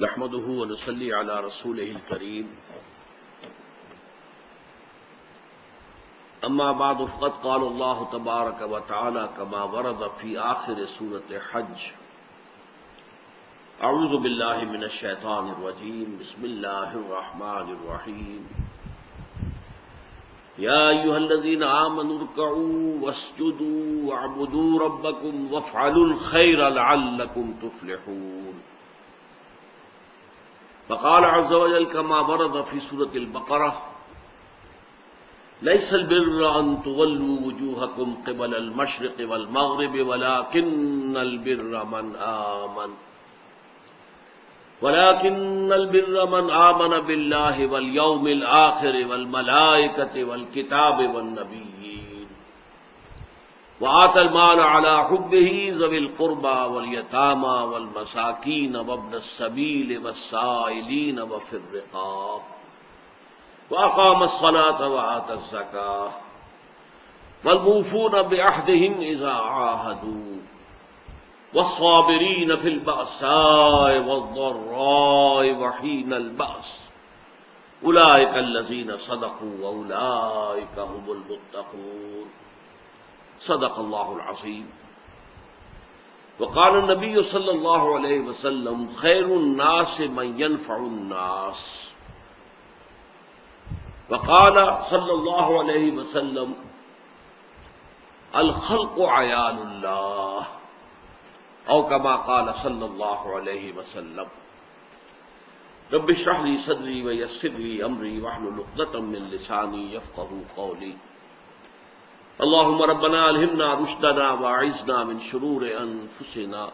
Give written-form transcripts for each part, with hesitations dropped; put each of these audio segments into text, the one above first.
نحمده ونصلي على رسوله الكريم اما بعد فقد قال الله تبارك وتعالى كما ورد في آخر سورة حج اعوذ بالله من الشيطان الرجيم بسم الله الرحمن الرحيم يا أيها الذين آمنوا اركعوا واسجدوا واعبدوا ربكم وافعلوا الخير لعلكم تفلحون فقال عز وجل كما ورد في سورة البقرة ليس البر أن تولوا وجوهكم قبل المشرق والمغرب ولكن البر من آمن بالله واليوم الآخر والملائكة والكتاب والنبيين وآتى المال على حبه ذوي القربى واليتامى والمساكين وابن السبيل والسائلين وفي الرقاب وأقام الصلاة وآتى الزكاة والموفون بعهدهم إذا عاهدوا والصابرين في البأساء والضراء وحين البأس أولئك الذين صدقوا وأولئك هم المتقون صدق الله العظيم وقال النبي صلى الله عليه وسلم خير الناس من ينفع الناس وقال صلى الله عليه وسلم الخلق عيال الله او كما قال صلى الله عليه وسلم رب اشرح لي صدري ويسر لي امري واحلل عقدة من لساني يفقهوا قولي اللهم ربنا الهمنا رشدنا واعذنا من شرور انفسنا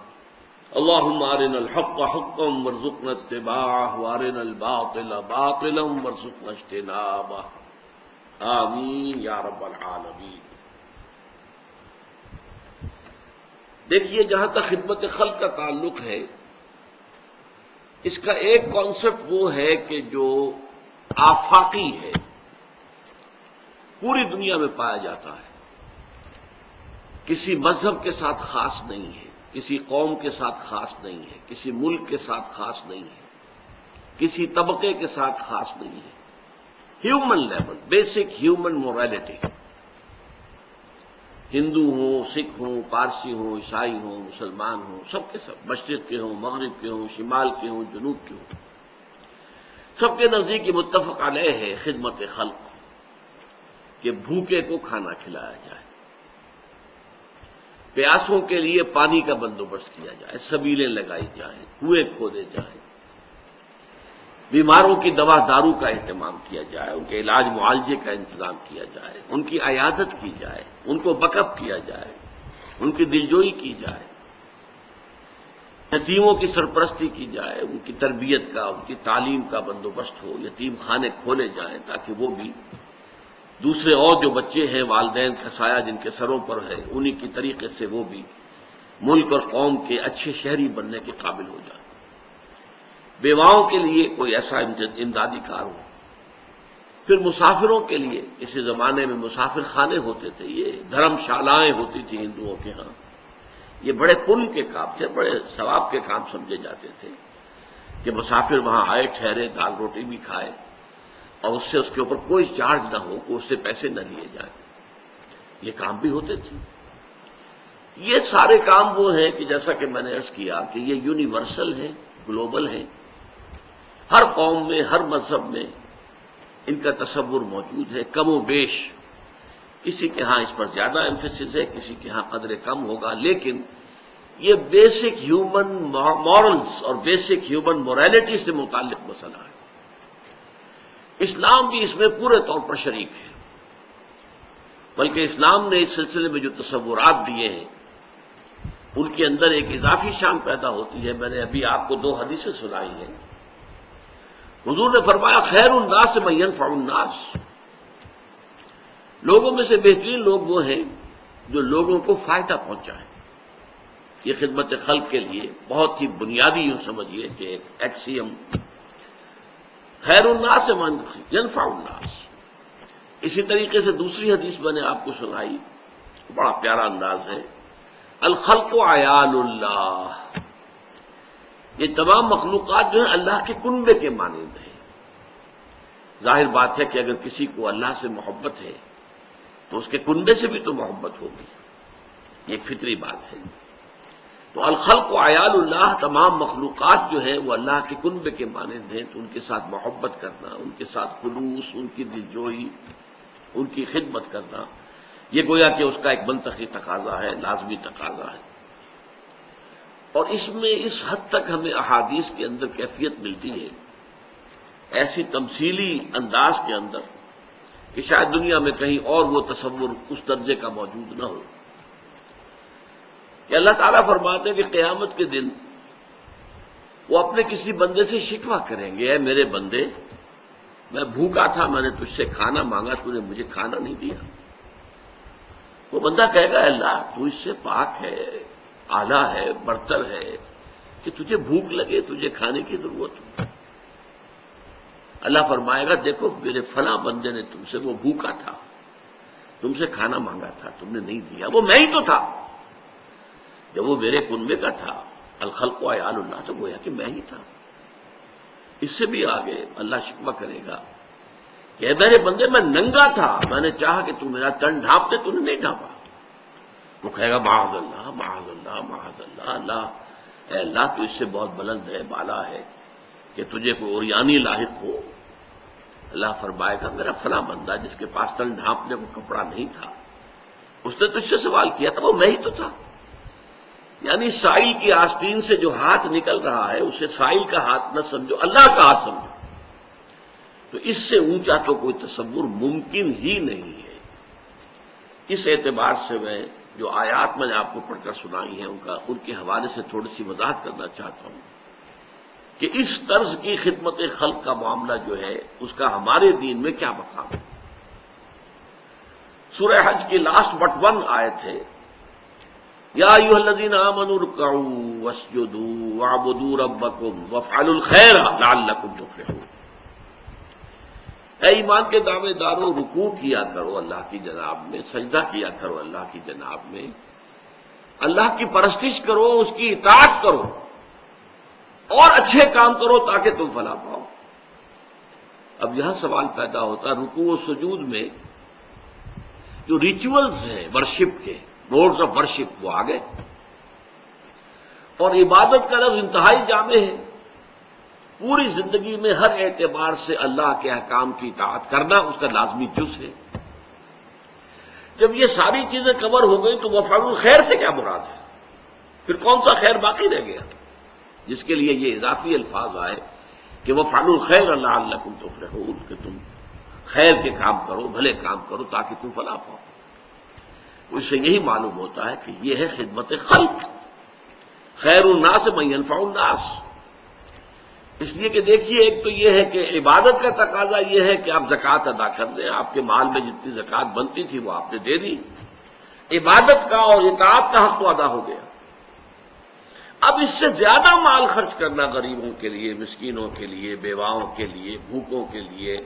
اللهم ارنا الحق حقا وارزقنا اتباعه وارنا الباطل باطلا وارزقنا اجتنابه آمین یا رب العالمین۔ دیکھیے، جہاں تک خدمت خلق کا تعلق ہے، اس کا ایک کانسیپٹ وہ ہے کہ جو آفاقی ہے، پوری دنیا میں پایا جاتا ہے، کسی مذہب کے ساتھ خاص نہیں ہے، کسی قوم کے ساتھ خاص نہیں ہے، کسی ملک کے ساتھ خاص نہیں ہے، کسی طبقے کے ساتھ خاص نہیں ہے۔ Human level, basic human morality, Hindu ہوں، سکھ ہوں، پارسی ہوں، عیسائی ہوں، مسلمان ہوں، سب کے سب، مشرق کے ہوں، مغرب کے ہوں، شمال کے ہوں، جنوب کے ہوں، سب کے نزدیک یہ متفق علیہ ہے خدمت خلق، کہ بھوکے کو کھانا کھلایا جائے، پیاسوں کے لیے پانی کا بندوبست کیا جائے، سبیلیں لگائی جائیں، کنویں کھودے جائیں، بیماروں کی دوا دارو کا اہتمام کیا جائے، ان کے علاج معالجے کا انتظام کیا جائے، ان کی عیادت کی جائے، ان کو بیک اپ کیا جائے، ان کی دلجوئی کی جائے، یتیموں کی سرپرستی کی جائے، ان کی تربیت کا، ان کی تعلیم کا بندوبست ہو، یتیم خانے کھولے جائیں تاکہ وہ بھی دوسرے اور جو بچے ہیں والدین کا سایہ جن کے سروں پر ہے، انہی کی طریقے سے وہ بھی ملک اور قوم کے اچھے شہری بننے کے قابل ہو جائے۔ بیواؤں کے لیے کوئی ایسا امدادی کار ہو، پھر مسافروں کے لیے، اسی زمانے میں مسافر خانے ہوتے تھے، یہ دھرم شالائیں ہوتی تھیں ہندوؤں کے ہاں، یہ بڑے پن کے کام تھے، بڑے ثواب کے کام سمجھے جاتے تھے کہ مسافر وہاں آئے، ٹھہرے، دال روٹی بھی کھائے اور اس سے اس کے اوپر کوئی چارج نہ ہو، کوئی اس سے پیسے نہ لیے جائیں، یہ کام بھی ہوتے تھے۔ یہ سارے کام وہ ہیں کہ جیسا کہ میں نے عرض کیا کہ یہ یونیورسل ہیں، گلوبل ہیں، ہر قوم میں، ہر مذہب میں ان کا تصور موجود ہے، کم و بیش، کسی کے ہاں اس پر زیادہ ایمفیسس ہے، کسی کے ہاں قدر کم ہوگا، لیکن یہ بیسک ہیومن مورلز اور بیسک ہیومن مورالٹی سے متعلق مسئلہ ہے۔ اسلام بھی اس میں پورے طور پر شریک ہے، بلکہ اسلام نے اس سلسلے میں جو تصورات دیے ہیں ان کے اندر ایک اضافی شان پیدا ہوتی ہے۔ میں نے ابھی آپ کو 2 حدیثیں سنائی ہیں۔ حضور نے فرمایا خیر الناس من ينفع الناس، لوگوں میں سے بہترین لوگ وہ ہیں جو لوگوں کو فائدہ پہنچائیں۔ یہ خدمت خلق کے لیے بہت ہی بنیادی، یوں سمجھیے کہ ایک ایکسیم، خیر الناس من ينفع الناس۔ اسی طریقے سے دوسری حدیث میں نے آپ کو سنائی، بڑا پیارا انداز ہے، الخلق عیال اللہ، یہ تمام مخلوقات جو ہیں اللہ کے کنبے کے مانند ہیں۔ ظاہر بات ہے کہ اگر کسی کو اللہ سے محبت ہے تو اس کے کنبے سے بھی تو محبت ہوگی، یہ ایک فطری بات ہے۔ تو الخلق و عیال اللہ، تمام مخلوقات جو ہیں وہ اللہ کے کنبے کے مانند ہیں، تو ان کے ساتھ محبت کرنا، ان کے ساتھ خلوص، ان کی دلجوئی، ان کی خدمت کرنا، یہ گویا کہ اس کا ایک منطقی تقاضا ہے، لازمی تقاضا ہے۔ اور اس میں اس حد تک ہمیں احادیث کے اندر کیفیت ملتی ہے، ایسی تمثیلی انداز کے اندر، کہ شاید دنیا میں کہیں اور وہ تصور اس درجے کا موجود نہ ہو، کہ اللہ تعالیٰ فرماتے ہیں کہ قیامت کے دن وہ اپنے کسی بندے سے شکوہ کریں گے، اے میرے بندے، میں بھوکا تھا، میں نے تجھ سے کھانا مانگا، تو نے مجھے کھانا نہیں دیا۔ وہ بندہ کہے گا اللہ تو اس سے پاک ہے، اعلیٰ ہے، برتر ہے، کہ تجھے بھوک لگے، تجھے کھانے کی ضرورت ہو۔ اللہ فرمائے گا دیکھو میرے فلاں بندے نے تم سے، وہ بھوکا تھا، تم سے کھانا مانگا تھا، تم نے نہیں دیا، وہ میں ہی تو تھا، جب وہ میرے کنبے کا تھا، الخلق و عیال اللہ، تو گویا کہ میں ہی تھا۔ اس سے بھی آگے اللہ شکوہ کرے گا کہ میرے بندے میں ننگا تھا، میں نے چاہا کہ تو میرا تن ڈھانپ دے، تو نے نہیں ڈھانپا۔ وہ کہے گا معاذ اللہ معاذ اللہ معاذ اللہ، اللہ اے اللہ تو اس سے بہت بلند ہے، بالا ہے، کہ تجھے کوئی اوریانی لاحق ہو۔ اللہ فرمائے گا میرا فلاں بندہ جس کے پاس تن ڈھانپنے کو کپڑا نہیں تھا، اس نے تجھ سے سوال کیا تھا، وہ میں ہی تو تھا۔ یعنی سائل کی آستین سے جو ہاتھ نکل رہا ہے اسے سائل کا ہاتھ نہ سمجھو، اللہ کا ہاتھ سمجھو۔ تو اس سے اونچا تو کوئی تصور ممکن ہی نہیں ہے۔ اس اعتبار سے میں جو آیات میں نے آپ کو پڑھ کر سنائی ہیں ان کے حوالے سے تھوڑی سی وضاحت کرنا چاہتا ہوں کہ اس طرز کی خدمت خلق کا معاملہ جو ہے اس کا ہمارے دین میں کیا مقام ہے۔ سورہ حج کی لاسٹ بٹ 1 آیت ہے، یا ایھا الذین آمنوا ارکعوا واسجدوا واعبدوا ربکم وافعلوا الخیر لعلکم تفلحون۔ اے ایمان کے دعوے دارو، رکوع کیا کرو اللہ کی جناب میں، سجدہ کیا کرو اللہ کی جناب میں، اللہ کی پرستش کرو، اس کی اطاعت کرو، اور اچھے کام کرو تاکہ تم فلاح پاؤ۔ اب یہاں سوال پیدا ہوتا ہے، رکوع و سجود میں جو ریچولز ہیں ورشپ کے، موڈز آف ورشپ، وہ آ گئے، اور عبادت کا لفظ انتہائی جامع ہے۔ پوری زندگی میں ہر اعتبار سے اللہ کے احکام کی اطاعت کرنا اس کا لازمی جز ہے۔ جب یہ ساری چیزیں کور ہو گئی تو وفعل الخیر سے کیا مراد ہے؟ پھر کون سا خیر باقی رہ گیا جس کے لیے یہ اضافی الفاظ آئے کہ وفعل الخیر لعلکم تفلحون، کہ تم خیر کے کام کرو، بھلے کام کرو تاکہ تم فلاح پاؤ۔ اس سے یہی معلوم ہوتا ہے کہ یہ ہے خدمت خلق، خیر الناس من ینفع الناس۔ اس لیے کہ دیکھیے، ایک تو یہ ہے کہ عبادت کا تقاضا یہ ہے کہ آپ زکوٰۃ ادا کر دیں، آپ کے مال میں جتنی زکوٰۃ بنتی تھی وہ آپ نے دے دی، عبادت کا اور اطاعت کا حق تو ادا ہو گیا۔ اب اس سے زیادہ مال خرچ کرنا غریبوں کے لیے، مسکینوں کے لیے، بیواؤں کے لیے، بھوکوں کے لیے،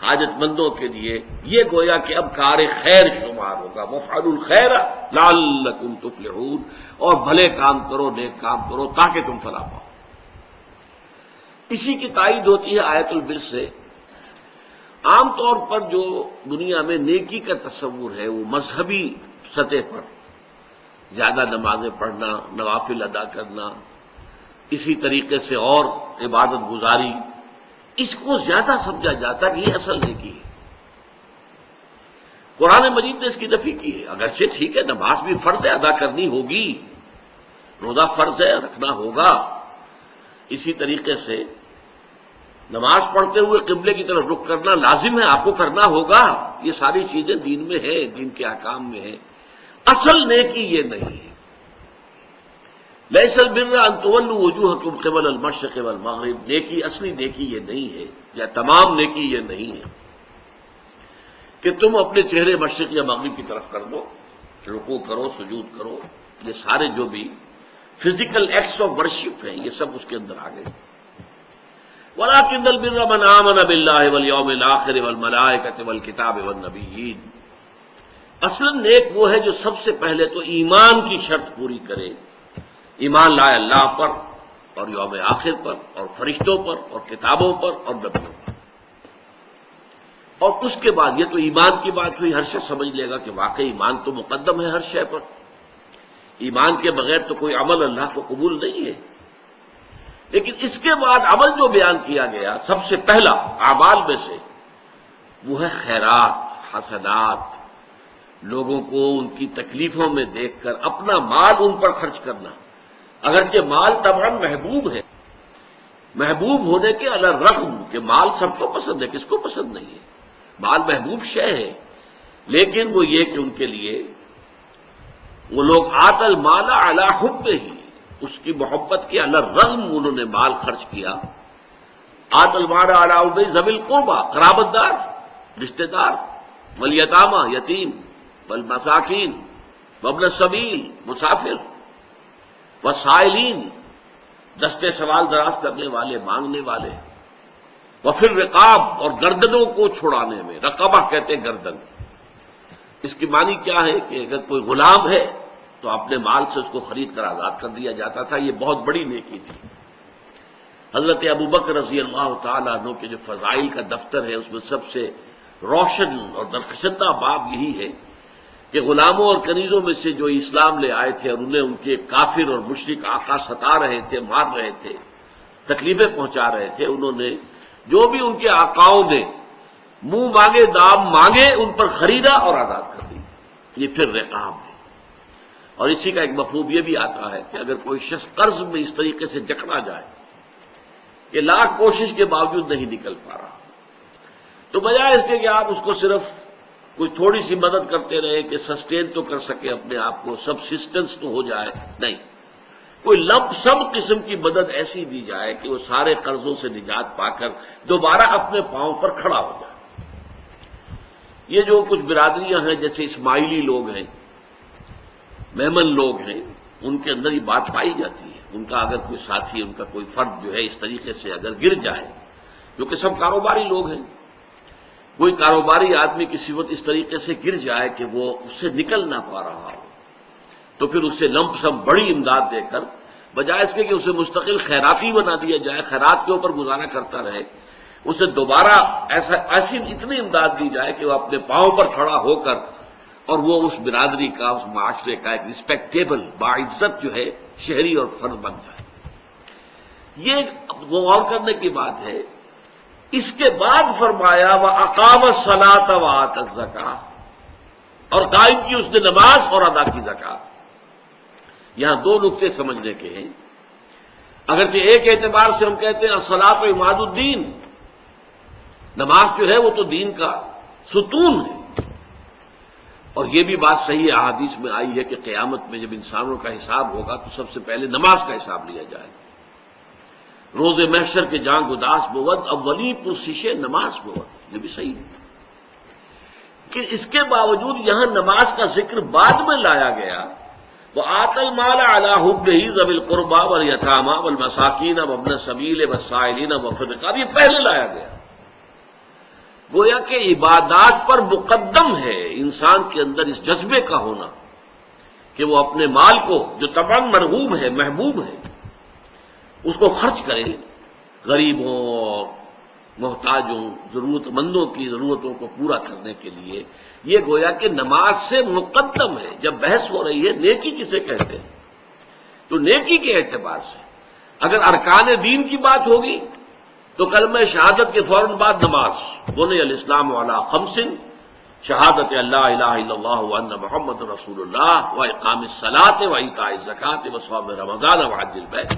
حاجت مندوں کے لیے، یہ گویا کہ اب کار خیر شمار ہوگا۔ وافعلوا الخیر لعلکم تفلحون، اور بھلے کام کرو، نیک کام کرو تاکہ تم فلاح پاؤ۔ اسی کی تائید ہوتی ہے آیت البر سے۔ عام طور پر جو دنیا میں نیکی کا تصور ہے وہ مذہبی سطح پر زیادہ نمازیں پڑھنا، نوافل ادا کرنا، اسی طریقے سے اور عبادت گزاری، اس کو زیادہ سمجھا جاتا ہے کہ یہ اصل نیکی ہے۔ قرآن مجید نے اس کی نفی کی ہے۔ اگرچہ ٹھیک ہے، نماز بھی فرض ہے، ادا کرنی ہوگی، روزہ فرض ہے، رکھنا ہوگا، اسی طریقے سے نماز پڑھتے ہوئے قبلے کی طرف رخ کرنا لازم ہے، آپ کو کرنا ہوگا، یہ ساری چیزیں دین میں ہیں، دین کے احکام میں ہیں۔ اصل نیکی یہ نہیں ہے۔ لیس البر ان تولوا وجوہکم قبل المشرق والمغرب، نیکی، اصلی نیکی یہ نہیں ہے، یا تمام نیکی یہ نہیں ہے کہ تم اپنے چہرے مشرق یا مغرب کی طرف کر دو، رکوع کرو، سجود کرو، یہ سارے جو بھی فزیکل ایکٹس آف ورشپ ہیں یہ سب اس کے اندر آ گئے۔ وَلَٰكِنَّ الْبِرَّ مَنْ آمَنَ بِاللَّهِ وَالْيَوْمِ الْآخِرِ وَالْمَلَائِكَةِ وَالْكِتَابِ وَالنَّبِيِّينَ۔ اصلاً نیک وہ ہے جو سب سے پہلے تو ایمان کی شرط پوری کرے، ایمان لائے اللہ پر، اور یوم آخر پر اور فرشتوں پر اور کتابوں پر اور نبیوں پر. اور اس کے بعد یہ تو ایمان کی بات ہوئی. ہر شخص سمجھ لے گا کہ واقعی ایمان تو مقدم ہے ہر شے پر. ایمان کے بغیر تو کوئی عمل اللہ کو قبول نہیں ہے. لیکن اس کے بعد عمل جو بیان کیا گیا سب سے پہلا اعمال میں سے وہ ہے خیرات، حسنات. لوگوں کو ان کی تکلیفوں میں دیکھ کر اپنا مال ان پر خرچ کرنا. اگرچہ مال طبعاً محبوب ہے، محبوب ہونے کے علی الرغم کہ مال سب کو پسند ہے، کس کو پسند نہیں ہے، مال محبوب شے ہے. لیکن وہ یہ کہ ان کے لیے وہ لوگ آت المال علی حب ہی، اس کی محبت کے علی الرغم انہوں نے مال خرچ کیا. آت المال علی حب ذوی القربى، قرابت دار، رشتہ دار، والیتامى، یتیم، والمساکین، وابن السبیل، مسافر، والسائلین، دستے سوال دراز کرنے والے، مانگنے والے، وفی الرقاب، اور گردنوں کو چھڑانے میں. رقبہ کہتے ہیں گردن. اس کی معنی کیا ہے کہ اگر کوئی غلام ہے تو اپنے مال سے اس کو خرید کر آزاد کر دیا جاتا تھا. یہ بہت بڑی نیکی تھی. حضرت ابوبکر رضی اللہ تعالیٰ عنہ کے جو فضائل کا دفتر ہے اس میں سب سے روشن اور درخشندہ باب یہی ہے کہ غلاموں اور کنیزوں میں سے جو اسلام لے آئے تھے اور انہیں ان کے کافر اور مشرک آقا ستا رہے تھے، مار رہے تھے، تکلیفیں پہنچا رہے تھے، انہوں نے جو بھی ان کے آقاؤں نے منہ مانگے دام مانگے ان پر خریدا اور آزاد کر دی. یہ پھر رقاب ہے. اور اسی کا ایک مفہوم یہ بھی آتا ہے کہ اگر کوئی شخص قرض میں اس طریقے سے جکڑا جائے کہ لاکھ کوشش کے باوجود نہیں نکل پا رہا، تو بجائے اس کے کہ آپ اس کو صرف کوئی تھوڑی سی مدد کرتے رہے کہ سسٹین تو کر سکے اپنے آپ کو، سبسسٹنس تو ہو جائے، نہیں، کوئی لمپ سم قسم کی مدد ایسی دی جائے کہ وہ سارے قرضوں سے نجات پا کر دوبارہ اپنے پاؤں پر کھڑا ہو جائے. یہ جو کچھ برادریاں ہیں جیسے اسماعیلی لوگ ہیں، میمن لوگ ہیں، ان کے اندر یہ بات پائی جاتی ہے. ان کا اگر کوئی ساتھی، ان کا کوئی فرد جو ہے اس طریقے سے اگر گر جائے، جو کہ سب کاروباری لوگ ہیں، کوئی کاروباری آدمی کسی وقت اس طریقے سے گر جائے کہ وہ اس سے نکل نہ پا رہا ہو، تو پھر اسے لمپ سم بڑی امداد دے کر بجائے اس کے کہ اسے مستقل خیراتی بنا دیا جائے، خیرات کے اوپر گزارا کرتا رہے، اسے دوبارہ ایسی اتنی امداد دی جائے کہ وہ اپنے پاؤں پر کھڑا ہو کر اور وہ اس برادری کا، اس معاشرے کا ایک رسپیکٹیبل، باعزت جو ہے شہری اور فرد بن جائے. یہ غور کرنے کی بات ہے. اس کے بعد فرمایا وَأَقَامَ الصَّلَاةَ وَآتَى الزَّكَاةَ، اور قائم کی اس نے نماز اور ادا کی زکات. یہاں دو نقطے سمجھنے کے ہیں. اگرچہ ایک اعتبار سے ہم کہتے ہیں الصلاۃ عماد الدین، نماز جو ہے وہ تو دین کا ستون ہے. اور یہ بھی بات صحیح احادیث میں آئی ہے کہ قیامت میں جب انسانوں کا حساب ہوگا تو سب سے پہلے نماز کا حساب لیا جائے گا. روز محشر کے جان گداس بود اولی پرسش نماز بود، یہ بھی صحیح ہے. کہ اس کے باوجود یہاں نماز کا ذکر بعد میں لایا گیا. وآت المال علی حبہ ذوی القربى والیتامى والمساکین وابن السبیل والسائلین وفی الرقاب، یہ پہلے لایا گیا. گویا کہ عبادات پر مقدم ہے انسان کے اندر اس جذبے کا ہونا کہ وہ اپنے مال کو جو طبعاً مرغوب ہے، محبوب ہے، اس کو خرچ کرے غریبوں اور محتاجوں، ضرورت مندوں کی ضرورتوں کو پورا کرنے کے لیے. یہ گویا کہ نماز سے مقدم ہے. جب بحث ہو رہی ہے نیکی کسے کہتے ہیں، تو نیکی کے اعتبار سے اگر ارکان دین کی بات ہوگی تو کلمہ شہادت کے فوراً بعد نماز. بنی الاسلام علی خمس، شہادت اللہ الہ الا اللہ وان محمد رسول اللہ واقام الصلاۃ وایتاء الزکوٰۃ وصوم رمضان وحج البیت.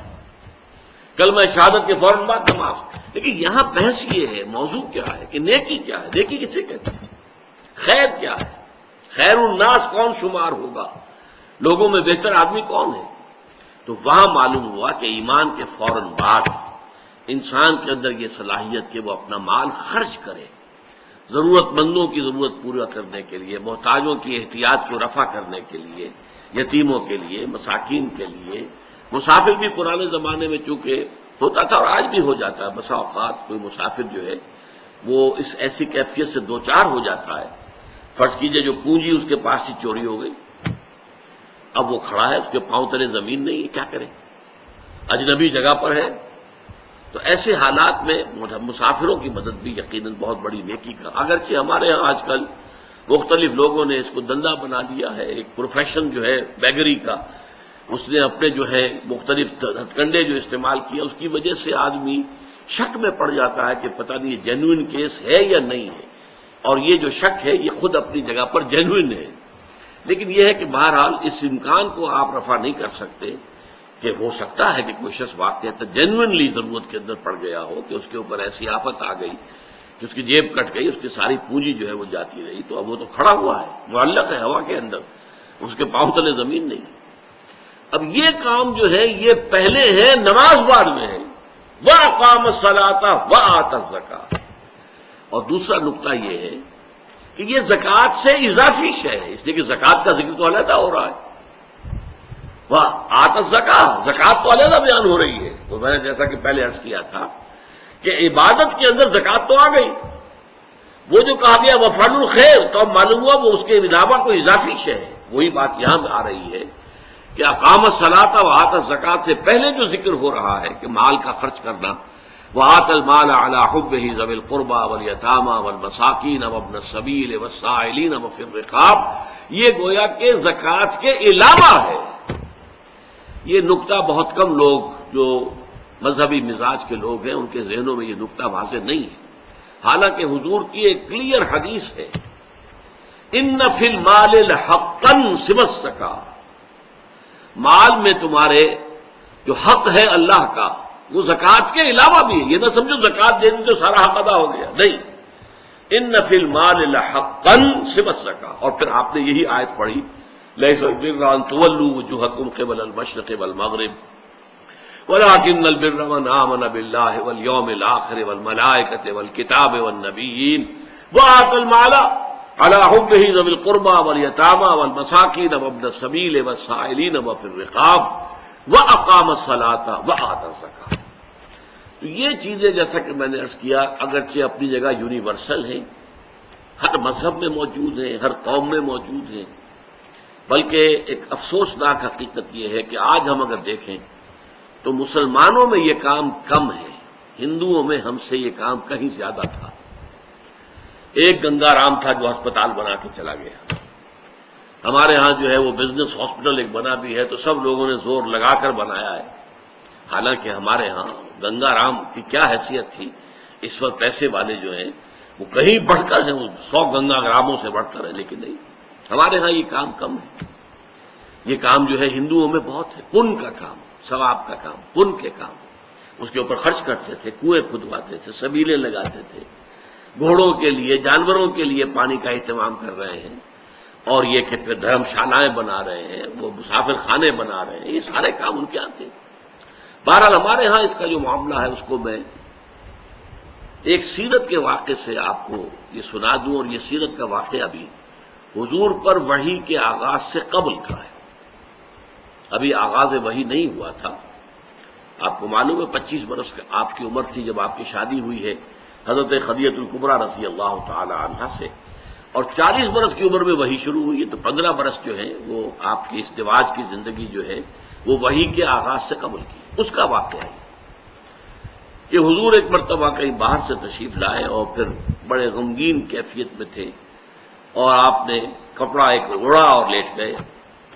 کلمہ شہادت کے فوراً بعد نماز. لیکن یہاں بحث یہ ہے، موضوع کیا ہے کہ نیکی کیا ہے، نیکی کسے کہتے ہیں، خیر کیا ہے، خیر الناس کون شمار ہوگا، لوگوں میں بہتر آدمی کون ہے. تو وہاں معلوم ہوا کہ ایمان کے فوراً بعد انسان کے اندر یہ صلاحیت کہ وہ اپنا مال خرچ کرے ضرورت مندوں کی ضرورت پورا کرنے کے لیے، محتاجوں کی احتیاج کو رفع کرنے کے لیے، یتیموں کے لیے، مساکین کے لیے. مسافر بھی پرانے زمانے میں چونکہ ہوتا تھا اور آج بھی ہو جاتا ہے، بسا اوقات کوئی مسافر جو ہے وہ اس ایسی کیفیت سے دوچار ہو جاتا ہے. فرض کیجئے جو پونجی اس کے پاس سے چوری ہو گئی، اب وہ کھڑا ہے، اس کے پاؤں تلے زمین نہیں ہے، کیا کرے. اجنبی جگہ پر ہے، تو ایسے حالات میں مسافروں کی مدد بھی یقیناً بہت بڑی نیکی کا، اگرچہ ہمارے ہاں آج کل مختلف لوگوں نے اس کو دندہ بنا لیا ہے، ایک پروفیشن جو ہے بیگری کا، اس نے اپنے جو ہے مختلف ہتھ کنڈے جو استعمال کیا، اس کی وجہ سے آدمی شک میں پڑ جاتا ہے کہ پتہ نہیں یہ جینوئن کیس ہے یا نہیں ہے، اور یہ جو شک ہے یہ خود اپنی جگہ پر جینوئن ہے، لیکن یہ ہے کہ بہرحال اس امکان کو آپ رفع نہیں کر سکتے کہ ہو سکتا ہے کہ کوئی شخص واقعہ جینوئنلی ضرورت کے اندر پڑ گیا ہو، کہ اس کے اوپر ایسی آفت آ گئی کہ اس کی جیب کٹ گئی، اس کی ساری پونجی جو ہے وہ جاتی رہی، تو اب وہ تو کھڑا ہوا ہے، معلق ہے ہوا کے اندر، اس کے پاؤں تلے زمین نہیں۔ اب یہ کام جو ہے یہ پہلے ہے، نماز بعد میں ہے، وَأَقَامَ الصَّلَاةَ وَآتَى الزَّكَاةَ۔ اور دوسرا نقطہ یہ ہے کہ یہ زکوٰۃ سے اضافی شے ہے، اس لیے کہ زکوٰۃ کا ذکر تو علیحدہ ہو رہا ہے، وَآتَى الزَّكَاةَ، زکوٰۃ تو علیحدہ بیان ہو رہی ہے، تو میں نے جیسا کہ پہلے عرض کیا تھا کہ عبادت کے اندر زکوٰۃ تو آ گئی، وہ جو کہا گیا وفعل الخیر، تو اب معلوم ہوا وہ اس کے علاوہ کوئی اضافی شے ہے، وہی بات یہاں آ رہی ہے کہ اقام الصلاۃ وآتى الزکاۃ سے پہلے جو ذکر ہو رہا ہے کہ مال کا خرچ کرنا، وآتى المال على حبه ذوي القربى واليتامى والمساکین وابن السبیل والسائلین وفی الرقاب، یہ گویا کہ زکوٰۃ کے علاوہ ہے۔ یہ نقطہ بہت کم لوگ جو مذہبی مزاج کے لوگ ہیں ان کے ذہنوں میں یہ نقطہ واضح نہیں ہے، حالانکہ حضور کی ایک کلیئر حدیث ہے، ان فی المال لحقا سوی الزکاۃ، مال میں تمہارے جو حق ہے اللہ کا وہ زکوٰۃ کے علاوہ بھی ہے، یہ نہ سمجھو زکوٰۃ دے دی تو سارا حق ادا ہو گیا، نہیں، ان فی المال لحقا سوی الزکاۃ۔ اور پھر آپ نے یہی آیت پڑھی لیس البر ان تولوا وجوہکم قبل المشرق والمغرب ولكن البر من آمن بالله واليوم الآخر والملائكة والكتاب والنبيين وآتى المال على حبه ذوي القربى واليتامى والمساكين وابن السبيل والسائلين وفي الرقاب وأقام الصلاة وآتى الزكاة۔ تو یہ چیزیں جیسا کہ میں نے عرض کیا اگرچہ اپنی جگہ یونیورسل ہیں، ہر مذہب میں موجود ہیں، ہر قوم میں موجود ہیں، بلکہ ایک افسوسناک حقیقت یہ ہے کہ آج ہم اگر دیکھیں تو مسلمانوں میں یہ کام کم ہے، ہندوؤں میں ہم سے یہ کام کہیں زیادہ تھا۔ ایک گنگا رام تھا جو ہسپتال بنا کے چلا گیا، ہمارے ہاں جو ہے وہ بزنس ہاسپٹل ایک بنا بھی ہے، تو سب لوگوں نے زور لگا کر بنایا ہے، حالانکہ ہمارے ہاں گنگا رام کی کیا حیثیت تھی، اس وقت پیسے والے جو ہیں وہ کہیں بڑھ کر ہیں، وہ 100 گنگا راموں سے بڑھ کر ہے، لیکن نہیں، ہمارے ہاں یہ کام کم ہے۔ یہ کام جو ہے ہندوؤں میں بہت ہے، پن کا کام، ثواب کا کام، پن کے کام، اس کے اوپر خرچ کرتے تھے، کنویں کھدواتے تھے، سبیلیں لگاتے تھے، گھوڑوں کے لیے، جانوروں کے لیے پانی کا اہتمام کر رہے ہیں، اور یہ کہ پھر دھرم شالائیں بنا رہے ہیں، وہ مسافر خانے بنا رہے ہیں، یہ سارے کام ان کے یہاں تھے۔ بہرحال ہمارے ہاں اس کا جو معاملہ ہے اس کو میں ایک سیرت کے واقعے سے آپ کو یہ سنا دوں، اور یہ سیرت کا واقعہ بھی حضور پر وحی کے آغاز سے قبل کا ہے، ابھی آغاز وحی نہیں ہوا تھا۔ آپ کو معلوم ہے 25 برس آپ کی عمر تھی جب آپ کی شادی ہوئی ہے حضرت خدیجہ الکبریٰ رضی اللہ تعالی عنہا سے، اور 40 برس کی عمر میں وحی شروع ہوئی ہے، تو 15 برس جو ہیں وہ آپ کی ازدواج کی زندگی جو ہے وہ وحی کے آغاز سے قبل کی، اس کا واقعہ ہے کہ حضور ایک مرتبہ کہیں باہر سے تشریف لائے اور پھر بڑے غمگین کیفیت میں تھے، اور آپ نے کپڑا ایک اڑا اور لیٹ گئے۔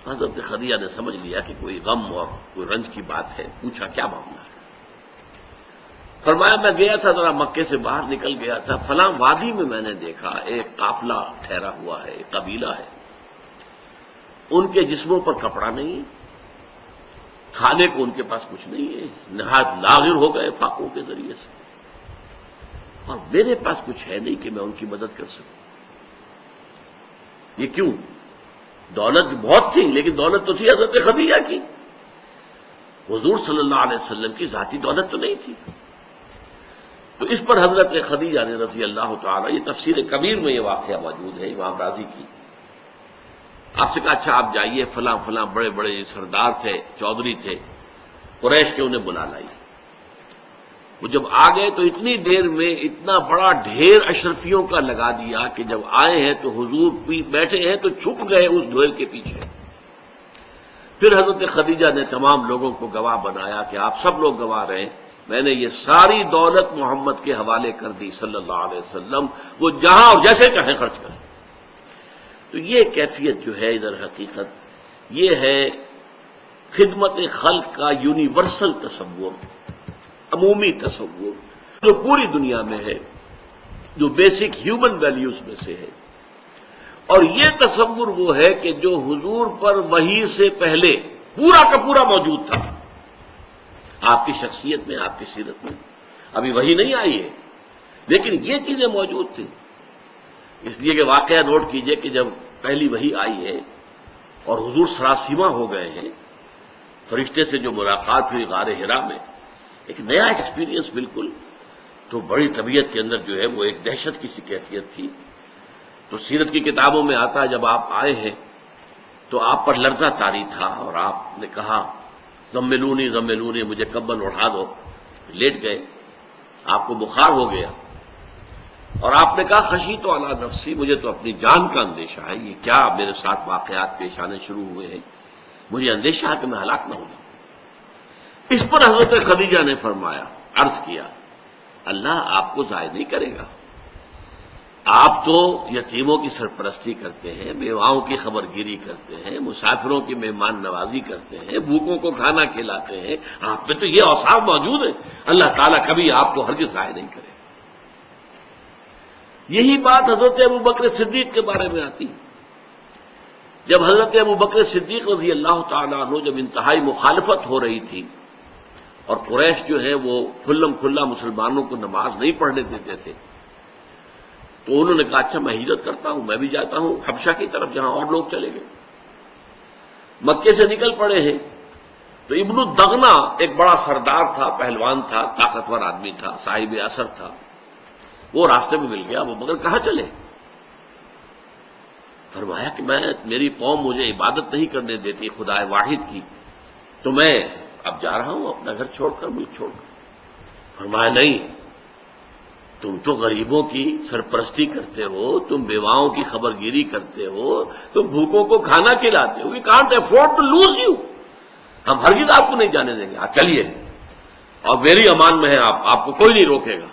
حضرت خدیجہ نے سمجھ لیا کہ کوئی غم اور کوئی رنج کی بات ہے، پوچھا کیا معاملہ ہے؟ فرمایا میں گیا تھا ذرا مکے سے باہر نکل گیا تھا، فلاں وادی میں نے دیکھا ایک قافلہ ٹھہرا ہوا ہے، ایک قبیلہ ہے، ان کے جسموں پر کپڑا نہیں، کھانے کو ان کے پاس کچھ نہیں ہے، نہایت لاغر ہو گئے فاقوں کے ذریعے سے، اور میرے پاس کچھ ہے نہیں کہ میں ان کی مدد کر سکوں۔ یہ کیوں؟ دولت بہت تھی، لیکن دولت تو تھی حضرت خدیجہ کی، حضور صلی اللہ علیہ وسلم کی ذاتی دولت تو نہیں تھی۔ تو اس پر حضرت خدیجہ نے رضی اللہ تعالی، یہ تفسیر کبیر میں یہ واقعہ موجود ہے امام راضی کی، آپ سے کہا اچھا آپ جائیے، فلاں فلاں بڑے بڑے سردار تھے، چودھری تھے قریش کے، انہیں بلا لائیے۔ وہ جب آ گئے تو اتنی دیر میں اتنا بڑا ڈھیر اشرفیوں کا لگا دیا کہ جب آئے ہیں تو حضور بیٹھے ہیں تو چھپ گئے اس ڈھیر کے پیچھے، پھر حضرت خدیجہ نے تمام لوگوں کو گواہ بنایا کہ آپ سب لوگ گواہ رہیں، میں نے یہ ساری دولت محمد کے حوالے کر دی صلی اللہ علیہ وسلم، وہ جہاں اور جیسے چاہیں خرچ کریں۔ تو یہ کیفیت جو ہے ادھر حقیقت یہ ہے خدمت خلق کا یونیورسل تصور، عمومی تصور جو پوری دنیا میں ہے، جو بیسک ہیومن ویلیوز میں سے ہے۔ اور یہ تصور وہ ہے کہ جو حضور پر وحی سے پہلے پورا کا پورا موجود تھا، آپ کی شخصیت میں، آپ کی سیرت میں۔ ابھی وحی نہیں آئی ہے لیکن یہ چیزیں موجود تھیں، اس لیے کہ واقعہ نوٹ کیجئے کہ جب پہلی وحی آئی ہے اور حضور سراسیمہ ہو گئے ہیں، فرشتے سے جو ملاقات ہوئی غار حرا میں، ایک نیا ایکسپیرینس بالکل، تو بڑی طبیعت کے اندر جو ہے وہ ایک دہشت کی سی کیفیت تھی۔ تو سیرت کی کتابوں میں آتا ہے جب آپ آئے ہیں تو آپ پر لرزہ طاری تھا اور آپ نے کہا زملونی زملونی، مجھے کمبل اڑا دو، لیٹ گئے، آپ کو بخار ہو گیا اور آپ نے کہا خشیت علی نفسی، مجھے تو اپنی جان کا اندیشہ ہے، یہ کیا میرے ساتھ واقعات پیش آنے شروع ہوئے ہیں، مجھے اندیشہ ہے کہ میں ہلاک نہ ہو جاؤں۔ اس پر حضرت خدیجہ نے فرمایا، عرض کیا اللہ آپ کو ضائع نہیں کرے گا، آپ تو یتیموں کی سرپرستی کرتے ہیں، بیواؤں کی خبر گیری کرتے ہیں، مسافروں کی مہمان نوازی کرتے ہیں، بھوکوں کو کھانا کھلاتے ہیں، آپ میں تو یہ اوصاف موجود ہیں، اللہ تعالیٰ کبھی آپ کو ہرگز ضائع نہیں کرے۔ یہی بات حضرت ابوبکر صدیق کے بارے میں آتی ہے۔ جب حضرت ابوبکر صدیق رضی اللہ تعالیٰ عنہ جب انتہائی مخالفت ہو رہی تھی اور قریش جو ہے وہ کھلم کھلا مسلمانوں کو نماز نہیں پڑھنے دیتے تھے، تو انہوں نے کہا اچھا میں ہجرت کرتا ہوں، میں بھی جاتا ہوں حبشہ کی طرف جہاں اور لوگ چلے گئے۔ مکے سے نکل پڑے ہیں تو ابن الدغنا ایک بڑا سردار تھا، پہلوان تھا، طاقتور آدمی تھا، صاحب اثر تھا، وہ راستے میں مل گیا، وہ مگر کہاں چلے؟ فرمایا کہ میری قوم مجھے عبادت نہیں کرنے دیتی خدا واحد کی، تو میں اب جا رہا ہوں اپنا گھر چھوڑ کر، ملک چھوڑ کر۔ فرمایا نہیں، تم تو غریبوں کی سرپرستی کرتے ہو، تم بیواؤں کی خبر گیری کرتے ہو، تم بھوکوں کو کھانا کھلاتے ہو، we can't afford to lose you, ہم ہرگز آپ کو نہیں جانے دیں گے، آپ چلیے اور میری امان میں ہے، آپ کو کوئی نہیں روکے گا۔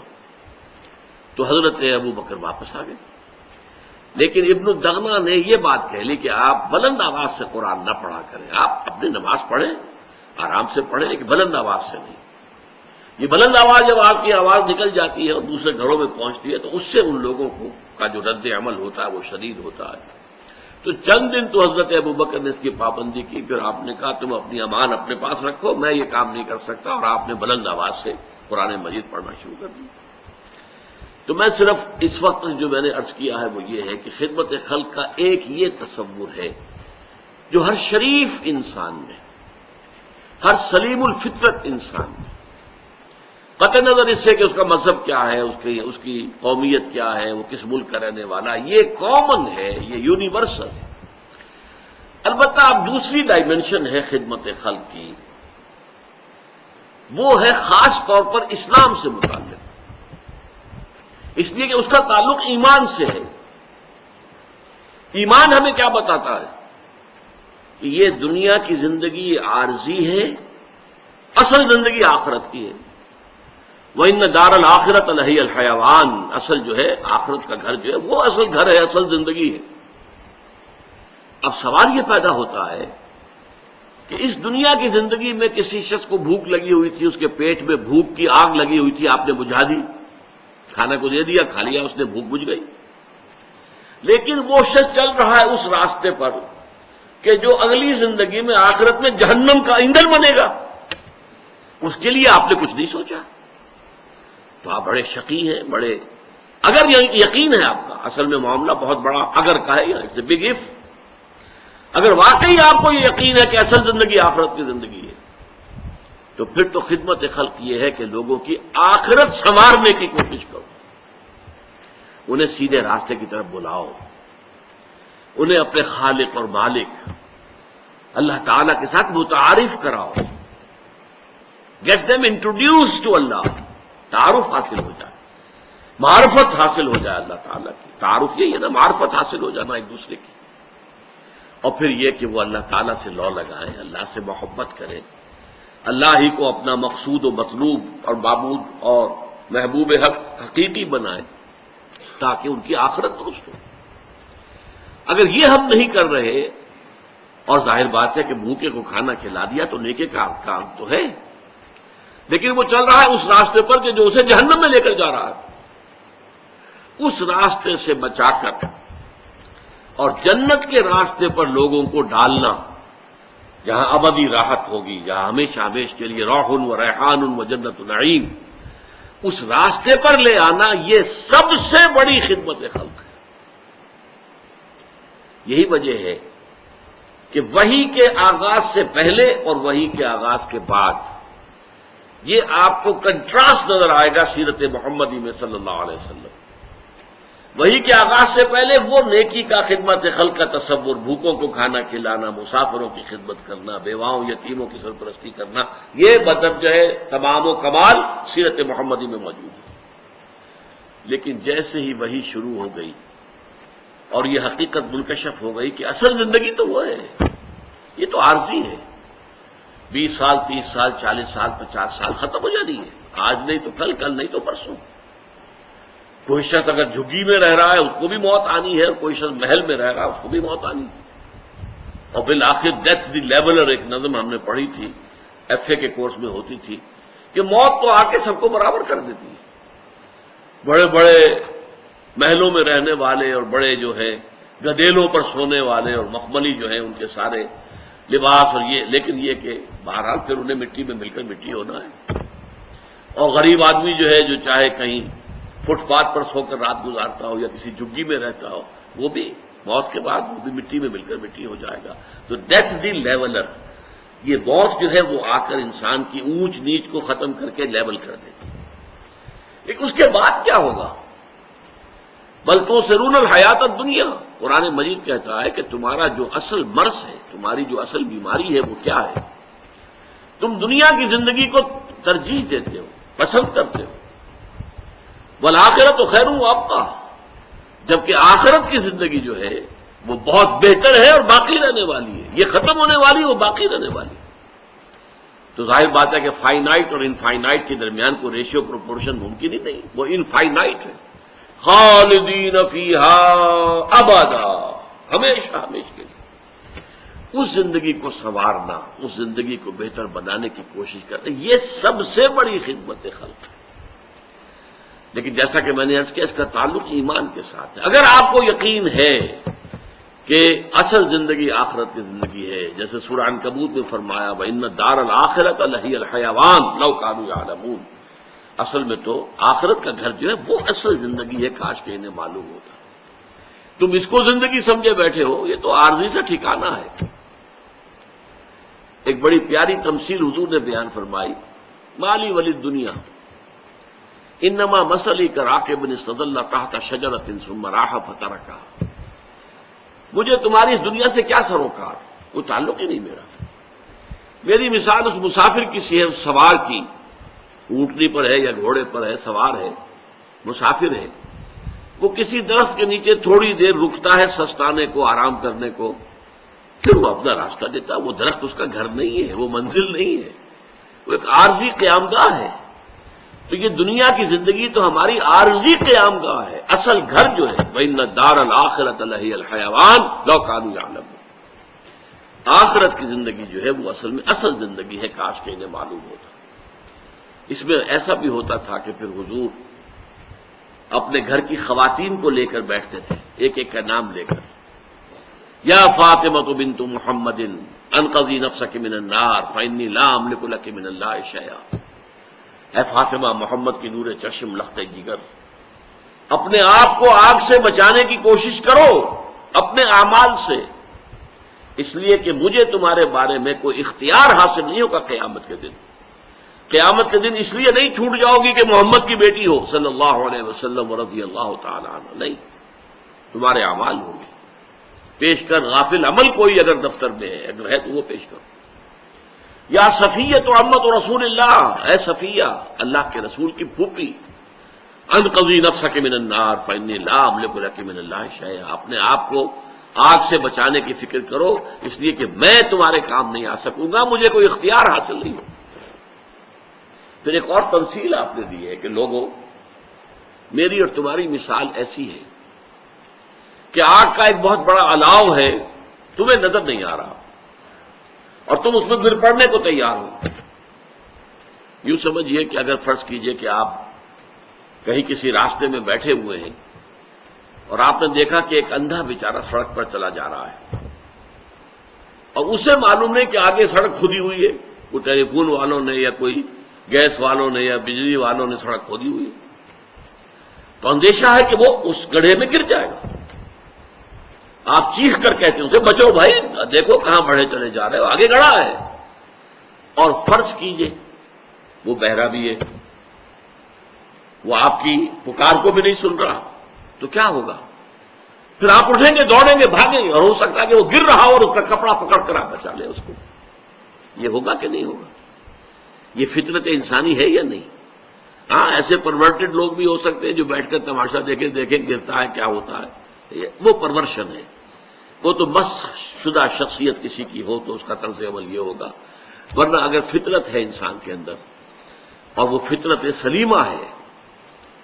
تو حضرت ابو بکر واپس آ گئے، لیکن ابن الدغنا نے یہ بات کہہ لی کہ آپ بلند آواز سے قرآن نہ پڑھا کریں، آپ اپنی نماز پڑھیں، آرام سے پڑھیں، لیکن بلند آواز سے نہیں۔ یہ بلند آواز جب آپ کی آواز نکل جاتی ہے اور دوسرے گھروں میں پہنچتی ہے تو اس سے ان لوگوں کا جو رد عمل ہوتا ہے وہ شدید ہوتا ہے۔ تو چند دن تو حضرت ابوبکر نے اس کی پابندی کی، پھر آپ نے کہا تم اپنی امان اپنے پاس رکھو، میں یہ کام نہیں کر سکتا، اور آپ نے بلند آواز سے قرآن مجید پڑھنا شروع کر دیا۔ تو میں صرف اس وقت جو میں نے عرض کیا ہے وہ یہ ہے کہ خدمت خلق کا ایک یہ تصور ہے جو ہر شریف انسان میں، ہر سلیم الفطرت انسان میں، قطع نظر اس سے کہ اس کا مذہب کیا ہے، اس کی قومیت کیا ہے، وہ کس ملک کا رہنے والا، یہ کامن ہے، یہ یونیورسل ہے۔ البتہ اب دوسری ڈائمنشن ہے خدمت خلق کی، وہ ہے خاص طور پر اسلام سے متعلق، اس لیے کہ اس کا تعلق ایمان سے ہے۔ ایمان ہمیں کیا بتاتا ہے کہ یہ دنیا کی زندگی عارضی ہے، اصل زندگی آخرت کی ہے۔ وَإِنَّ دَارَ الْآخِرَةَ لَهِيَ الْحَيَوَانُ، اصل جو ہے آخرت کا گھر جو ہے وہ اصل گھر ہے، اصل زندگی ہے۔ اب سوال یہ پیدا ہوتا ہے کہ اس دنیا کی زندگی میں کسی شخص کو بھوک لگی ہوئی تھی، اس کے پیٹ میں بھوک کی آگ لگی ہوئی تھی، آپ نے بجھا دی، کھانا کو دے دیا، کھا لیا، اس نے بھوک بجھ گئی۔ لیکن وہ شخص چل رہا ہے اس راستے پر کہ جو اگلی زندگی میں آخرت میں جہنم کا ایندھن بنے گا، اس کے لیے آپ نے کچھ نہیں سوچا، تو آپ بڑے شقی ہیں، بڑے، اگر یقین ہے آپ کا، اصل میں معاملہ بہت بڑا اگر کا ہے، اٹس اے بگ اف، اگر واقعی آپ کو یہ یقین ہے کہ اصل زندگی آخرت کی زندگی ہے، تو پھر تو خدمت خلق یہ ہے کہ لوگوں کی آخرت سنوارنے کی کوشش کرو، انہیں سیدھے راستے کی طرف بلاؤ، انہیں اپنے خالق اور مالک اللہ تعالی کے ساتھ متعارف کراؤ، گیٹ دیم انٹروڈیوس ٹو اللہ، تعارف حاصل ہو جائے، معرفت حاصل ہو جائے اللہ تعالیٰ کی، تعارف یہی ہے نا، معرفت حاصل ہو جانا ایک دوسرے کی، اور پھر یہ کہ وہ اللہ تعالیٰ سے لو لگائیں، اللہ سے محبت کریں، اللہ ہی کو اپنا مقصود و مطلوب اور معبود اور محبوب حق حقیقی بنائیں تاکہ ان کی آخرت درست ہو۔ اگر یہ ہم نہیں کر رہے، اور ظاہر بات ہے کہ بھوکے کو کھانا کھلا دیا تو نیکے کا کام تو ہے، لیکن وہ چل رہا ہے اس راستے پر کہ جو اسے جہنم میں لے کر جا رہا ہے، اس راستے سے بچا کر اور جنت کے راستے پر لوگوں کو ڈالنا، جہاں ابدی راحت ہوگی، جہاں ہمیشہ ہمیشہ کے لیے روح و ریحان و جنت نعیم، اس راستے پر لے آنا، یہ سب سے بڑی خدمت خلق ہے۔ یہی وجہ ہے کہ وحی کے آغاز سے پہلے اور وحی کے آغاز کے بعد یہ آپ کو کنٹراسٹ نظر آئے گا سیرت محمدی میں صلی اللہ علیہ وسلم۔ وحی کے آغاز سے پہلے وہ نیکی کا خدمت خلق کا تصور، بھوکوں کو کھانا کھلانا، مسافروں کی خدمت کرنا، بیواؤں یتیموں کی سرپرستی کرنا، یہ مطلب جو ہے تمام و کمال سیرت محمدی میں موجود ہے۔ لیکن جیسے ہی وحی شروع ہو گئی اور یہ حقیقت منکشف ہو گئی کہ اصل زندگی تو وہ ہے، یہ تو عارضی ہے، 20 سال 30 سال 40 سال 50 سال ختم ہو جانی ہے، آج نہیں تو کل، کل نہیں تو پرسوں۔ کوئی شخص اگر جھگی میں رہ رہا ہے اس کو بھی موت آنی ہے، اور کوئی شخص محل میں رہ رہا ہے اس کو بھی موت آنی ہے۔ اور بالآخر ڈیتھ دی لیولر ایک نظم ہم نے پڑھی تھی، ایف اے کے کورس میں ہوتی تھی، کہ موت تو آ کے سب کو برابر کر دیتی ہے۔ بڑے بڑے محلوں میں رہنے والے اور بڑے جو ہے گدیلوں پر سونے والے اور مخملی جو ہیں ان کے سارے لباس اور یہ، لیکن یہ کہ بہرحال پھر انہیں مٹی میں مل کر مٹی ہونا ہے۔ اور غریب آدمی جو ہے جو چاہے کہیں فٹ پاتھ پر سو کر رات گزارتا ہو یا کسی جھگی میں رہتا ہو، وہ بھی موت کے بعد وہ بھی مٹی میں مل کر مٹی ہو جائے گا۔ تو ڈیتھ دی لیولر، یہ موت جو ہے وہ آ کر انسان کی اونچ نیچ کو ختم کر کے لیول کر دیتی ہے۔ لیکن اس کے بعد کیا ہوگا؟ بل تؤثرون الحیات الدنیا، قرآن مجید کہتا ہے کہ تمہارا جو اصل مرض ہے، تمہاری جو اصل بیماری ہے وہ کیا ہے؟ تم دنیا کی زندگی کو ترجیح دیتے ہو، پسند کرتے ہو۔ والآخرۃ خیر وابقیٰ، جبکہ آخرت کی زندگی جو ہے وہ بہت بہتر ہے اور باقی رہنے والی ہے، یہ ختم ہونے والی وہ باقی رہنے والی ہے۔ تو ظاہر بات ہے کہ فائنائٹ اور انفائنائٹ کے درمیان کوئی ریشیو پروپورشن ممکن ہی نہیں، وہ انفائنائٹ ہے۔ خالدین فیہا ابدا، ہمیشہ ہمیشہ کے لیے۔ اس زندگی کو سنوارنا، اس زندگی کو بہتر بنانے کی کوشش کرنا، یہ سب سے بڑی خدمت خلق ہے۔ لیکن جیسا کہ میں نے عرض کیا، اس کا تعلق ایمان کے ساتھ ہے۔ اگر آپ کو یقین ہے کہ اصل زندگی آخرت کی زندگی ہے، جیسے سورہ عنکبوت میں فرمایا وَإِنَّ الدَّارَ الْآخِرَةَ لَهِيَ الْحَيَوَانُ لَوْ كَانُوا يَعْلَمُونَ، اصل میں تو آخرت کا گھر جو ہے وہ اصل زندگی ہے، کاش کہ انہیں معلوم ہوتا۔ تم اس کو زندگی سمجھے بیٹھے ہو، یہ تو عارضی سے ٹھکانہ ہے۔ ایک بڑی پیاری تمثیل حضور نے بیان فرمائی، مالی ولی دنیا انما مثلی کراکب استظل تحت شجرۃ ثم راح فترکها، مجھے تمہاری اس دنیا سے کیا سروکار، کوئی تعلق ہی نہیں میرا۔ میری مثال اس مسافر کی سی ہے، اس سوار کی، اونٹنی پر ہے یا گھوڑے پر ہے، سوار ہے، مسافر ہے، وہ کسی درخت کے نیچے تھوڑی دیر رکتا ہے سستانے کو، آرام کرنے کو، پھر وہ اپنا راستہ دیتا ہے۔ وہ درخت اس کا گھر نہیں ہے، وہ منزل نہیں ہے، وہ ایک عارضی قیام گاہ ہے۔ تو یہ دنیا کی زندگی تو ہماری عارضی قیام گاہ ہے، اصل گھر جو ہے وَإِنَّ الدَّارَ الْآخِرَةَ لَهِيَ الْحَيَوَانُ لَوْ كَانُوا يَعْلَمُونَ، آخرت کی زندگی جو ہے وہ اصل میں اصل زندگی ہے، کاش کہ انہیں معلوم ہوتا۔ اس میں ایسا بھی ہوتا تھا کہ پھر حضور اپنے گھر کی خواتین کو لے کر بیٹھتے تھے، ایک ایک کا نام لے کر، یا فاطمہ بنت محمد انقذی نفسک من النار فانی لا املک لک من اللہ شیئا، اے فاطمہ، محمد کی نور چشم لخت جگر، اپنے آپ کو آگ سے بچانے کی کوشش کرو اپنے اعمال سے، اس لیے کہ مجھے تمہارے بارے میں کوئی اختیار حاصل نہیں ہوگا قیامت کے دن۔ قیامت کے دن اس لیے نہیں چھوٹ جاؤ گی کہ محمد کی بیٹی ہو صلی اللہ علیہ وسلم رضی اللہ تعالی عنہ، نہیں، تمہارے اعمال ہوں گے پیش کر۔ غافل عمل کوئی اگر دفتر میں ہے، اگر ہے تو وہ پیش کرو۔ یا صفیہ عمت رسول اللہ، اے صفیہ، اللہ کے رسول کی پھوپھی، انقذی نفسک من النار فانی لا املک لک من اللہ شیئا، اپنے آپ کو آگ سے بچانے کی فکر کرو، اس لیے کہ میں تمہارے کام نہیں آ سکوں گا، مجھے کوئی اختیار حاصل نہیں ہو۔ پھر ایک اور تمثیل آپ نے دی ہے کہ لوگوں، میری اور تمہاری مثال ایسی ہے کہ آگ کا ایک بہت بڑا الاؤ ہے، تمہیں نظر نہیں آ رہا اور تم اس میں گر پڑنے کو تیار ہو۔ یوں سمجھیے کہ اگر فرض کیجئے کہ آپ کہیں کسی راستے میں بیٹھے ہوئے ہیں اور آپ نے دیکھا کہ ایک اندھا بیچارہ سڑک پر چلا جا رہا ہے اور اسے معلوم نہیں کہ آگے سڑک کھودی ہوئی ہے، کوئی ٹیلی فون والوں نے یا کوئی گیس والوں نے یا بجلی والوں نے سڑک کھودی ہوئی ہے، تو اندیشہ ہے کہ وہ اس گڑھے میں گر جائے گا۔ آپ چیخ کر کہتے ہیں اسے بچو بھائی، دیکھو کہاں بڑھے چلے جا رہے ہو، آگے گڑھا ہے۔ اور فرض کیجئے وہ بہرا بھی ہے، وہ آپ کی پکار کو بھی نہیں سن رہا، تو کیا ہوگا؟ پھر آپ اٹھیں گے، دوڑیں گے، بھاگیں گے، اور ہو سکتا ہے کہ وہ گر رہا ہو اور اس کا کپڑا پکڑ کر آپ بچا لیں اس کو۔ یہ ہوگا کہ نہیں ہوگا؟ یہ فطرت انسانی ہے یا نہیں؟ ہاں، ایسے پرورٹڈ لوگ بھی ہو سکتے ہیں جو بیٹھ کر تماشا دیکھیں گرتا ہے کیا ہوتا ہے، وہ پرورشن ہے۔ وہ تو مسخ شدہ شخصیت کسی کی ہو تو اس کا طرز عمل یہ ہوگا، ورنہ اگر فطرت ہے انسان کے اندر اور وہ فطرت سلیمہ ہے،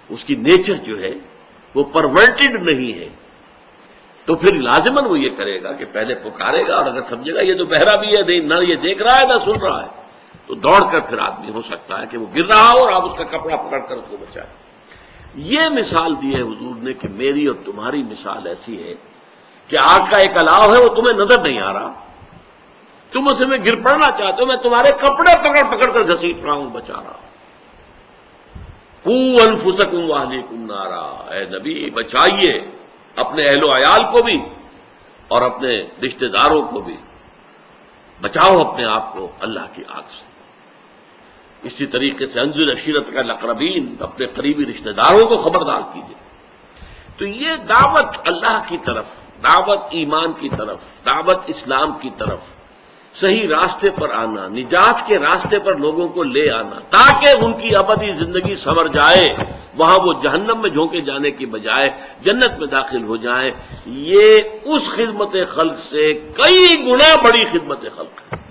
اس کی نیچر جو ہے وہ پرورٹڈ نہیں ہے، تو پھر لازماً وہ یہ کرے گا کہ پہلے پکارے گا، اور اگر سمجھے گا یہ تو بہرا بھی ہے، نہیں نہ یہ دیکھ رہا ہے نہ سن رہا ہے، تو دوڑ کر پھر آدمی ہو سکتا ہے کہ وہ گر رہا ہو اور آپ اس کا کپڑا پکڑ کر اس کو بچائیں۔ یہ مثال دی ہے حضور نے کہ میری اور تمہاری مثال ایسی ہے کہ آگ کا ایک الاؤ ہے، وہ تمہیں نظر نہیں آ رہا، تم اسے میں گر پڑنا چاہتے ہو، میں تمہارے کپڑے پکڑ پکڑ کر گھسیٹ رہا ہوں، بچا رہا ہوں۔ قوا انفسکم واہلیکم نارا، اے نبی بچائیے اپنے اہل و عیال کو بھی اور اپنے رشتہ داروں کو بھی، بچاؤ اپنے آپ کو اللہ کی آگ سے۔ اسی طریقے سے انذر عشیرتک الاقربین، اپنے قریبی رشتہ داروں کو خبردار کیجیے۔ تو یہ دعوت اللہ کی طرف، دعوت ایمان کی طرف، دعوت اسلام کی طرف، صحیح راستے پر آنا، نجات کے راستے پر لوگوں کو لے آنا تاکہ ان کی ابدی زندگی سنور جائے، وہاں وہ جہنم میں جھونکے جانے کی بجائے جنت میں داخل ہو جائیں، یہ اس خدمت خلق سے کئی گنا بڑی خدمت خلق ہے۔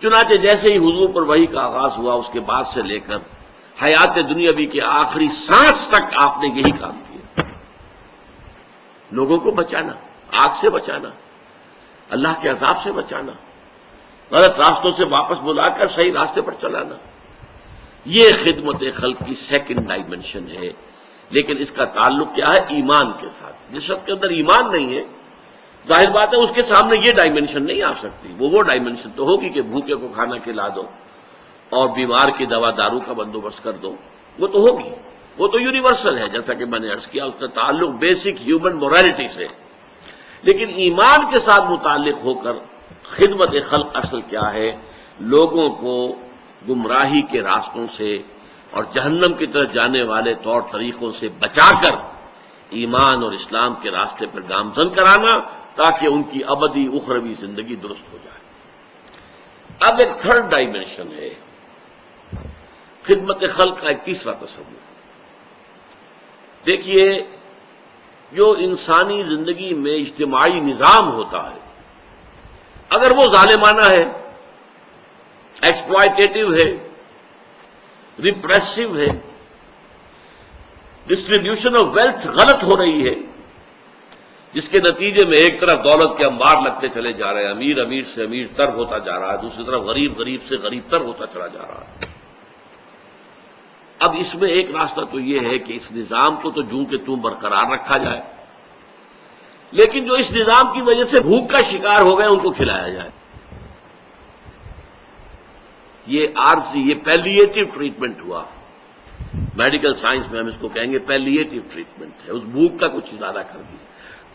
چنانچہ جیسے ہی حضور پر وحی کا آغاز ہوا، اس کے بعد سے لے کر حیات دنیاوی کے آخری سانس تک آپ نے یہی کام کیا، لوگوں کو بچانا، آگ سے بچانا، اللہ کے عذاب سے بچانا، غلط راستوں سے واپس بلا کر صحیح راستے پر چلانا۔ یہ خدمت خلق کی سیکنڈ ڈائمنشن ہے، لیکن اس کا تعلق کیا ہے؟ ایمان کے ساتھ۔ جس شخص کے اندر ایمان نہیں ہے، ظاہر بات ہے اس کے سامنے یہ ڈائمنشن نہیں آ سکتی۔ وہ ڈائمنشن تو ہوگی کہ بھوکے کو کھانا کھلا دو اور بیمار کی دوا دارو کا بندوبست کر دو، وہ تو ہوگی، وہ تو یونیورسل ہے، جیسا کہ میں نے عرض کیا، اس کا تعلق بیسک ہیومن مورالٹی سے۔ لیکن ایمان کے ساتھ متعلق ہو کر خدمت خلق اصل کیا ہے؟ لوگوں کو گمراہی کے راستوں سے اور جہنم کی طرف جانے والے طور طریقوں سے بچا کر ایمان اور اسلام کے راستے پر گامزن کرانا تاکہ ان کی ابدی اخروی زندگی درست ہو جائے۔ اب ایک تھرڈ ڈائمنشن ہے خدمت خلق کا، ایک تیسرا تصور۔ دیکھیے، جو انسانی زندگی میں اجتماعی نظام ہوتا ہے، اگر وہ ظالمانہ ہے، ایکسپلائٹیٹو ہے، ریپریسو ہے، ڈسٹریبیوشن آف ویلتھ غلط ہو رہی ہے، جس کے نتیجے میں ایک طرف دولت کے انبار لگتے چلے جا رہے ہیں، امیر امیر سے امیر تر ہوتا جا رہا ہے، دوسری طرف غریب غریب سے غریب تر ہوتا چلا جا رہا ہے۔ اب اس میں ایک راستہ تو یہ ہے کہ اس نظام کو تو جوں کہ توں برقرار رکھا جائے، لیکن جو اس نظام کی وجہ سے بھوک کا شکار ہو گئے ان کو کھلایا جائے۔ یہ عارضی، یہ پیلیٹیو ٹریٹمنٹ ہوا، میڈیکل سائنس میں ہم اس کو کہیں گے پیلیٹیو ٹریٹمنٹ ہے، اس بھوک کا کچھ ادارہ کر دیا۔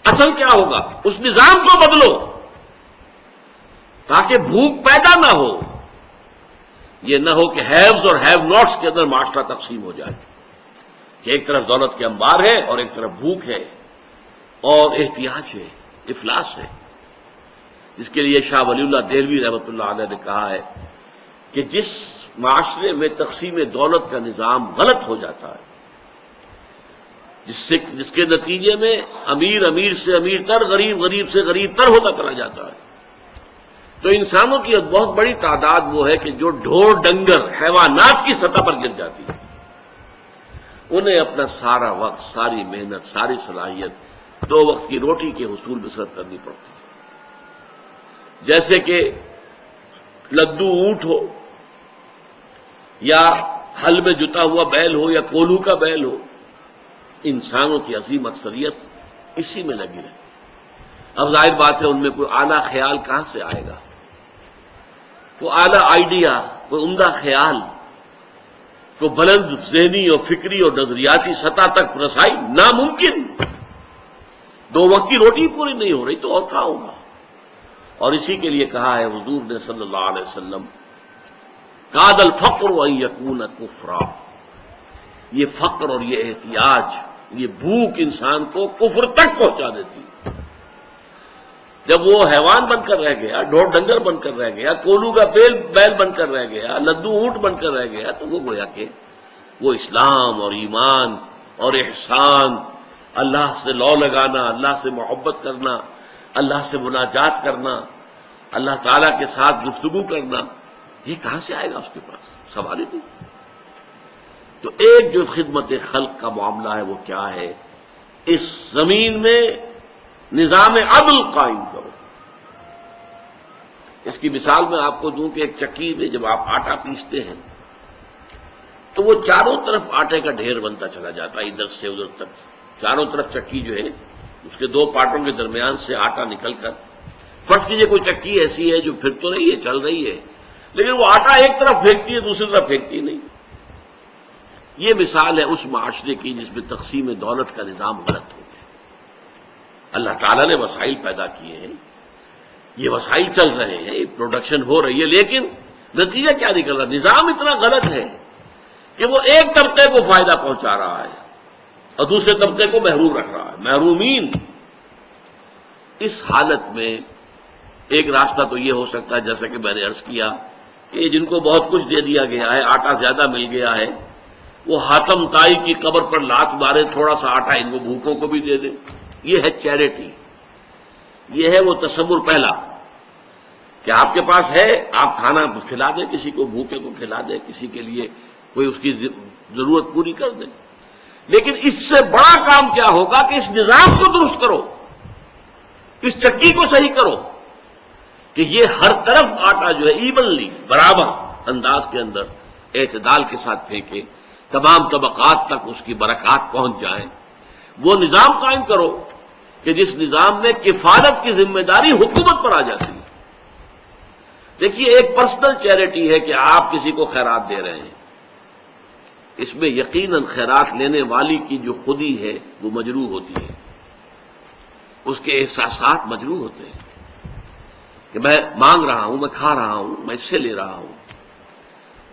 اصل کیا ہوگا؟ اس نظام کو بدلو تاکہ بھوک پیدا نہ ہو، یہ نہ ہو کہ ہیوز اور ہیو ناٹس کے اندر معاشرہ تقسیم ہو جائے کہ ایک طرف دولت کے انبار ہے اور ایک طرف بھوک ہے اور احتیاج ہے، افلاس ہے۔ اس کے لیے شاہ ولی اللہ دہلوی رحمۃ اللہ علیہ نے کہا ہے کہ جس معاشرے میں تقسیم دولت کا نظام غلط ہو جاتا ہے، جس کے نتیجے میں امیر امیر سے امیر تر، غریب غریب سے غریب تر ہوتا چلا جاتا ہے۔ تو انسانوں کی ایک بہت بڑی تعداد وہ ہے کہ جو ڈھور ڈنگر حیوانات کی سطح پر گر جاتی ہے، انہیں اپنا سارا وقت، ساری محنت، ساری صلاحیت 2 وقت کی روٹی کے حصول میں صرف کرنی پڑتی ہے۔ جیسے کہ لدو اونٹ ہو، یا ہل میں جتا ہوا بیل ہو، یا کولو کا بیل ہو، انسانوں کی عظیم اکثریت اسی میں لگی رہتی ہے۔ اب ظاہر بات ہے ان میں کوئی اعلیٰ خیال کہاں سے آئے گا، کوئی اعلیٰ آئیڈیا، کوئی عمدہ خیال، کوئی بلند ذہنی اور فکری اور نظریاتی سطح تک رسائی ناممکن۔ 2 وقت کی روٹی پوری نہیں ہو رہی تو اور کیا ہوگا؟ اور اسی کے لیے کہا ہے حضور نے صلی اللہ علیہ وسلم، کاد الفقر ان یکون کفرا، یہ فقر اور یہ احتیاج، یہ بھوک انسان کو کفر تک پہنچا دیتی۔ جب وہ حیوان بن کر رہ گیا، ڈھور ڈنگر بن کر رہ گیا، کولو کا بیل بن کر رہ گیا، لدو اونٹ بن کر رہ گیا، تو وہ گویا کہ وہ اسلام اور ایمان اور احسان، اللہ سے لو لگانا، اللہ سے محبت کرنا، اللہ سے مناجات کرنا، اللہ تعالیٰ کے ساتھ گفتگو کرنا، یہ کہاں سے آئے گا اس کے پاس؟ سوال ہی نہیں۔ تو ایک جو خدمت خلق کا معاملہ ہے وہ کیا ہے؟ اس زمین میں نظام عدل قائم کرو۔ اس کی مثال میں آپ کو دوں کہ ایک چکی میں جب آپ آٹا پیستے ہیں تو وہ چاروں طرف آٹے کا ڈھیر بنتا چلا جاتا ہے، ادھر سے ادھر تک، چاروں طرف چکی جو ہے اس کے 2 پارٹوں کے درمیان سے آٹا نکل کر، فرض کیجئے کوئی چکی ایسی ہے جو پھر تو رہی ہے، چل رہی ہے، لیکن وہ آٹا ایک طرف پھینکتی ہے، دوسری طرف پھینکتی نہیں۔ یہ مثال ہے اس معاشرے کی جس میں تقسیم دولت کا نظام غلط ہو گیا۔ اللہ تعالیٰ نے وسائل پیدا کیے ہیں، یہ وسائل چل رہے ہیں، پروڈکشن ہو رہی ہے، لیکن نتیجہ کیا نکل رہا؟ نظام اتنا غلط ہے کہ وہ ایک طبقے کو فائدہ پہنچا رہا ہے اور دوسرے طبقے کو محروم رکھ رہا ہے، محرومین۔ اس حالت میں ایک راستہ تو یہ ہو سکتا ہے، جیسا کہ میں نے عرض کیا، کہ جن کو بہت کچھ دے دیا گیا ہے، آٹا زیادہ مل گیا ہے، وہ حاتم طائی کی قبر پر لات مارے، تھوڑا سا آٹا ان کو بھوکوں کو بھی دے دے۔ یہ ہے چیریٹی، یہ ہے وہ تصور پہلا کہ آپ کے پاس ہے، آپ کھانا کھلا دیں، کسی کو بھوکے کو کھلا دیں، کسی کے لیے کوئی اس کی ضرورت پوری کر دیں۔ لیکن اس سے بڑا کام کیا ہوگا کہ اس نظام کو درست کرو، اس چکی کو صحیح کرو کہ یہ ہر طرف آٹا جو ہے ایونلی، برابر انداز کے اندر اعتدال کے ساتھ پھینکے، تمام طبقات تک اس کی برکات پہنچ جائیں۔ وہ نظام قائم کرو کہ جس نظام میں کفالت کی ذمہ داری حکومت پر آ جاتی ہے۔ دیکھیے، ایک پرسنل چیریٹی ہے کہ آپ کسی کو خیرات دے رہے ہیں، اس میں یقیناً خیرات لینے والی کی جو خودی ہے وہ مجروح ہوتی ہے، اس کے احساسات مجروح ہوتے ہیں کہ میں مانگ رہا ہوں، میں کھا رہا ہوں، میں اس سے لے رہا ہوں۔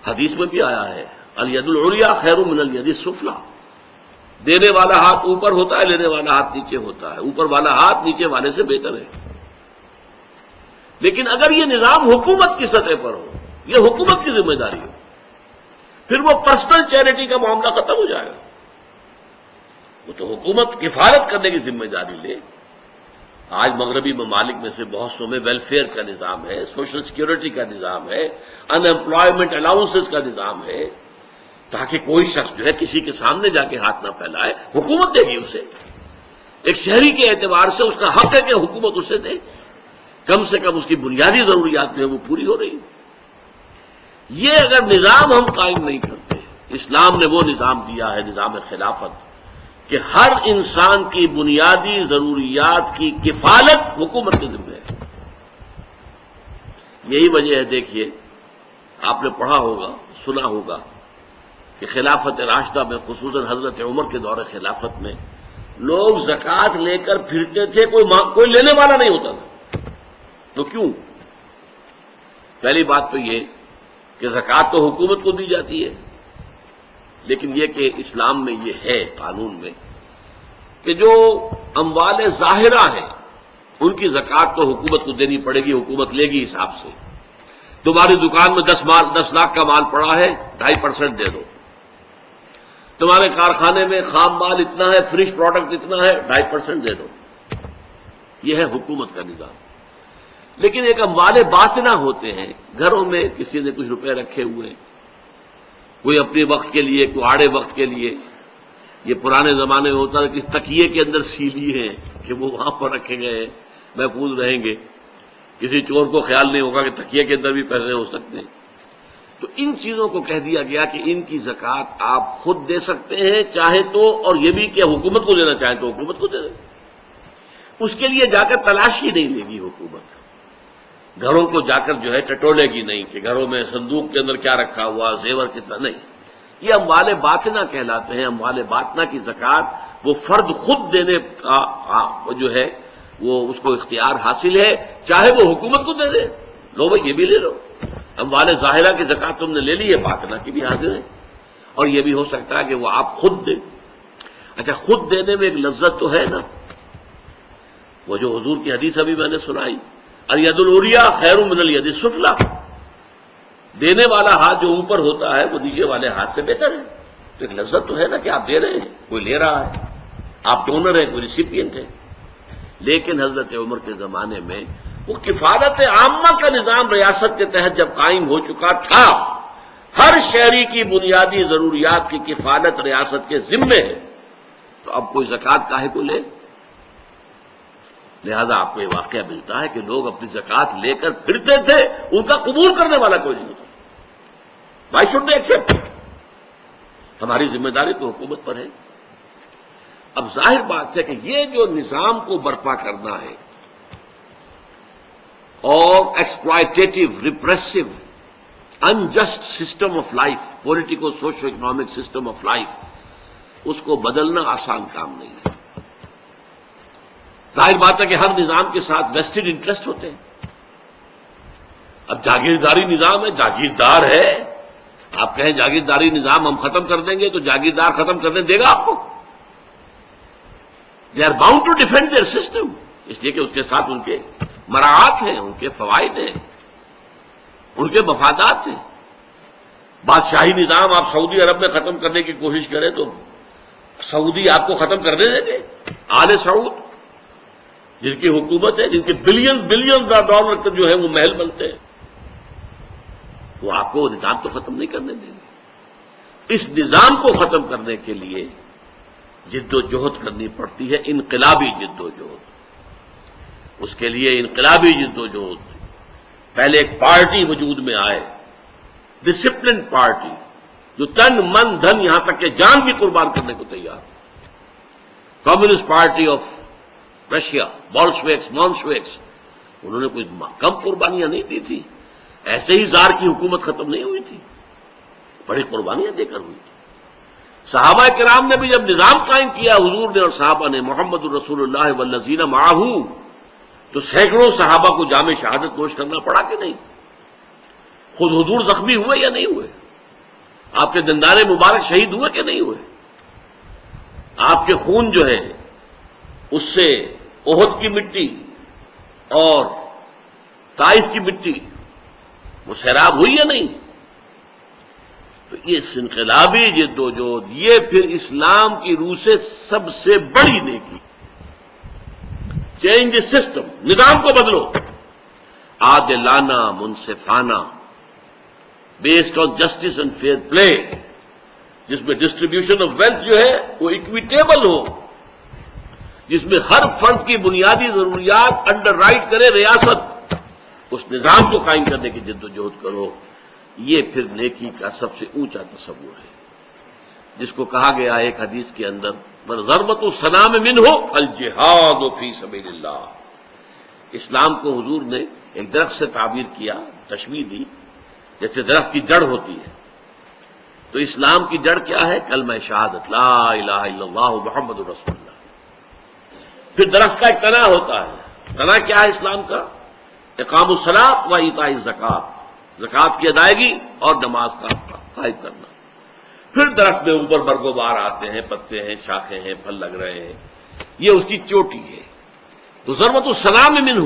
حدیث میں بھی آیا ہے، الید العلیٰ خیر من الید السفلیٰ، دینے والا ہاتھ اوپر ہوتا ہے، لینے والا ہاتھ نیچے ہوتا ہے، اوپر والا ہاتھ نیچے والے سے بہتر ہے۔ لیکن اگر یہ نظام حکومت کی سطح پر ہو، یہ حکومت کی ذمہ داری ہو، پھر وہ پرسنل چیریٹی کا معاملہ ختم ہو جائے گا۔ وہ تو حکومت کفالت کرنے کی ذمہ داری لے۔ آج مغربی ممالک میں سے بہت سو میں ویلفیئر کا نظام ہے، سوشل سیکیورٹی کا نظام ہے، ان امپلائمنٹ الاؤنسز کا نظام ہے، تاکہ کوئی شخص جو ہے کسی کے سامنے جا کے ہاتھ نہ پھیلائے، حکومت دے گی اسے۔ ایک شہری کے اعتبار سے اس کا حق ہے کہ حکومت اسے دے، کم سے کم اس کی بنیادی ضروریات جو ہے وہ پوری ہو رہی ہیں۔ یہ اگر نظام ہم قائم نہیں کرتے، اسلام نے وہ نظام دیا ہے، نظام خلافت، کہ ہر انسان کی بنیادی ضروریات کی کفالت حکومت کے ذمہ ہے۔ یہی وجہ ہے، دیکھیے آپ نے پڑھا ہوگا، سنا ہوگا کہ خلافت راشدہ میں، خصوصاً حضرت عمر کے دور خلافت میں، لوگ زکوٰۃ لے کر پھرتے تھے، کوئی لینے والا نہیں ہوتا تھا۔ تو کیوں؟ پہلی بات تو یہ کہ زکوٰۃ تو حکومت کو دی جاتی ہے، لیکن یہ کہ اسلام میں یہ ہے قانون میں کہ جو اموال ظاہرہ ہیں ان کی زکوٰۃ تو حکومت کو دینی پڑے گی، حکومت لے گی حساب سے۔ تمہاری دکان میں 10 لاکھ کا مال پڑا ہے، 2.5% دے دو۔ تمہارے کارخانے میں خام مال اتنا ہے، فنش پروڈکٹ اتنا ہے، 2.5% دے دو. یہ ہے حکومت کا نظام. لیکن ایک اموال باطنہ ہوتے ہیں، گھروں میں کسی نے کچھ روپے رکھے ہوئے، کوئی اپنے وقت کے لیے، کوئی آڑے وقت کے لیے. یہ پرانے زمانے میں ہوتا ہے کہ تکیے کے اندر سیلی ہیں کہ وہ وہاں پر رکھے گئے ہیں، محفوظ رہیں گے، کسی چور کو خیال نہیں ہوگا کہ تکیے کے اندر بھی پیسے ہو سکتے ہیں. تو ان چیزوں کو کہہ دیا گیا کہ ان کی زکوٰۃ آپ خود دے سکتے ہیں چاہے تو، اور یہ بھی کہ حکومت کو دینا چاہیں تو حکومت کو دے دیں. اس کے لیے جا کر تلاشی نہیں لے گی حکومت، گھروں کو جا کر جو ہے ٹٹولے گی نہیں کہ گھروں میں صندوق کے اندر کیا رکھا ہوا، زیور کتنا. نہیں، یہ اموال باطنہ کہلاتے ہیں. اموال باطنہ کی زکوٰۃ وہ فرد خود دینے کا جو ہے وہ اس کو اختیار حاصل ہے، چاہے وہ حکومت کو دے دے. لو بھائی یہ بھی لے لو. اموال ظاہرہ کی زکوٰۃ تم نے لے لی ہے، باطنہ کی بھی حاضر ہے، اور یہ بھی ہو سکتا ہے کہ وہ آپ خود دیں. اچھا، خود دینے میں ایک لذت تو ہے نا. وہ جو حضور کی حدیث ابھی میں نے سنائی، الید العلیٰ خیر من الید السفلیٰ، دینے والا ہاتھ جو اوپر ہوتا ہے وہ نیچے والے ہاتھ سے بہتر ہے. تو ایک لذت تو ہے نا کہ آپ دے رہے ہیں، کوئی لے رہا ہے، آپ ڈونر ہیں، کوئی ریسیپینٹ ہے. لیکن حضرت عمر کے زمانے میں وہ کفالت عامہ کا نظام ریاست کے تحت جب قائم ہو چکا تھا، ہر شہری کی بنیادی ضروریات کی کفالت ریاست کے ذمے ہے، تو اب کوئی زکوٰۃ کاہے کو لے؟ لہذا آپ کو یہ واقعہ ملتا ہے کہ لوگ اپنی زکوٰۃ لے کر پھرتے تھے، ان کا قبول کرنے والا کوئی نہیں ہوتا. Why should they accept? ہماری ذمہ داری تو حکومت پر ہے. اب ظاہر بات ہے کہ یہ جو نظام کو برپا کرنا ہے اور exploitative, repressive, unjust system of life, politico socio economic system of life, اس کو بدلنا آسان کام نہیں ہے. ظاہر بات ہے کہ ہر نظام کے ساتھ ویسٹڈ انٹرسٹ ہوتے ہیں. اب جاگیرداری نظام ہے، جاگیردار ہے، آپ کہیں جاگیرداری نظام ہم ختم کر دیں گے تو جاگیردار ختم کرنے دے گا آپ کو؟ They are bound to defend their system, اس لیے کہ اس کے ساتھ ان کے مراعات ہیں، ان کے فوائد ہیں، ان کے مفادات ہیں. بادشاہی نظام آپ سعودی عرب میں ختم کرنے کی کوشش کریں تو سعودی آپ کو ختم کرنے دیں گے؟ آل سعود جن کی حکومت ہے، جن کے بلین ڈالر کے جو ہے وہ محل بنتے ہیں، وہ آپ کو نظام تو ختم نہیں کرنے دیں گے. اس نظام کو ختم کرنے کے لیے جد و جہد کرنی پڑتی ہے، انقلابی جد و جہد. اس کے لیے انقلابی جد و جہد، پہلے ایک پارٹی وجود میں آئے، ڈسپلن پارٹی، جو تن من دھن یہاں تک کہ جان بھی قربان کرنے کو تیار. کمیونسٹ پارٹی آف رشیا، بولشویکس، مونشویکس، انہوں نے کوئی کم قربانیاں نہیں دی تھی. ایسے ہی زار کی حکومت ختم نہیں ہوئی تھی، بڑی قربانیاں دے کر ہوئی تھی. صحابہ کرام نے بھی جب نظام قائم کیا، حضور نے اور صحابہ نے، محمد الرسول اللہ والذین معہ، تو سینکڑوں صحابہ کو جام شہادت نوش کرنا پڑا کہ نہیں؟ خود حضور زخمی ہوئے یا نہیں ہوئے؟ آپ کے دندان مبارک شہید ہوئے کہ نہیں ہوئے؟ آپ کے خون جو ہے اس سے احد کی مٹی اور طائف کی مٹی وہ سیراب ہوئی یا نہیں؟ تو یہ انقلابی جد و جہد، یہ پھر اسلام کی روح سے سب سے بڑی نیکی. چینج سسٹم، نظام کو بدلو، عادلانہ، منصفانہ، based on justice and fair play, جس میں ڈسٹریبیوشن آف ویلتھ جو ہے وہ اکویٹیبل ہو، جس میں ہر فرد کی بنیادی ضروریات انڈر رائٹ کرے ریاست. اس نظام کو قائم کرنے کی جد و جہد کرو. یہ پھر نیکی کا سب سے اونچا تصور ہے، جس کو کہا گیا ایک حدیث کے اندر، ضربۃ السلام منہ الجہاد فی سبیل اللہ. اسلام کو حضور نے ایک درخت سے تعبیر کیا، تشبیہ دی، جیسے درخت کی جڑ ہوتی ہے. تو اسلام کی جڑ کیا ہے؟ کلمہ شہادت، لا الہ الا اللہ محمد رسول اللہ. پھر درخت کا ایک تنا ہوتا ہے. تنا کیا ہے اسلام کا؟ اقام الصلاۃ و ایتاء الزکوٰۃ، زکوٰۃ کی ادائیگی اور نماز کا قائم کرنا. پھر درخت میں اوپر برگ و بار آتے ہیں، پتے ہیں، شاخیں ہیں، پھل لگ رہے ہیں، یہ اس کی چوٹی ہے. تو ضربۃ السلام منہ،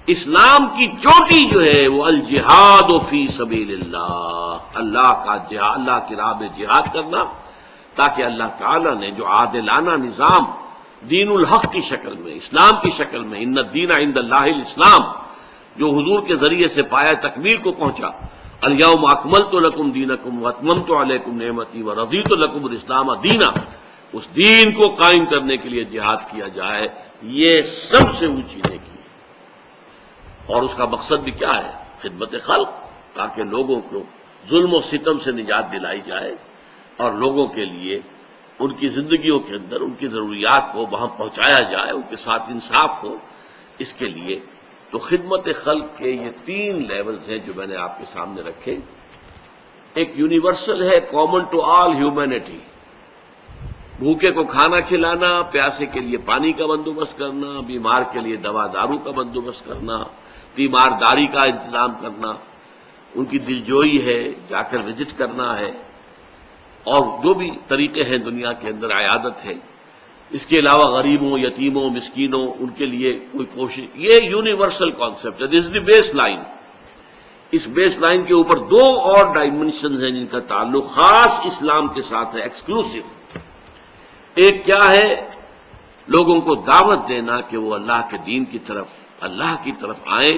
اسلام کی چوٹی جو ہے وہ الجہاد فی سبیل اللہ، اللہ کا جہاد، اللہ کی راہ میں جہاد کرنا. تاکہ اللہ تعالیٰ نے جو عادلانہ نظام دین الحق کی شکل میں، اسلام کی شکل میں، ان الدین عند اللہ الاسلام، جو حضور کے ذریعے سے پایہ تکمیل کو پہنچا، الیوم اکملت لکم دینکم واتممت علیکم نعمتی ورضیت لکم الاسلام دینا، اس دین کو قائم کرنے کے لیے جہاد کیا جائے، یہ سب سے اونچی نیکی ہے۔ اور اس کا مقصد بھی کیا ہے؟ خدمت خلق، تاکہ لوگوں کو ظلم و ستم سے نجات دلائی جائے اور لوگوں کے لیے ان کی زندگیوں کے اندر ان کی ضروریات کو وہاں پہنچایا جائے، ان کے ساتھ انصاف ہو۔ اس کے لیے تو خدمت خلق کے یہ 3 لیولز ہیں جو میں نے آپ کے سامنے رکھے۔ ایک یونیورسل ہے، کامن ٹو آل ہیومینٹی، بھوکے کو کھانا کھلانا، پیاسے کے لیے پانی کا بندوبست کرنا، بیمار کے لیے دوا دارو کا بندوبست کرنا، تیمارداری کا انتظام کرنا، ان کی دلجوئی ہے، جا کر وزٹ کرنا ہے، اور جو بھی طریقے ہیں دنیا کے اندر عیادت ہے۔ اس کے علاوہ غریبوں، یتیموں، مسکینوں، ان کے لیے کوئی کوشش، یہ یونیورسل کانسیپٹ ہے، دس از دی بیس لائن۔ اس بیس لائن کے اوپر 2 اور ڈائمنشنز ہیں جن کا تعلق خاص اسلام کے ساتھ ہے، ایکسکلوسو۔ ایک کیا ہے؟ لوگوں کو دعوت دینا کہ وہ اللہ کے دین کی طرف، اللہ کی طرف آئیں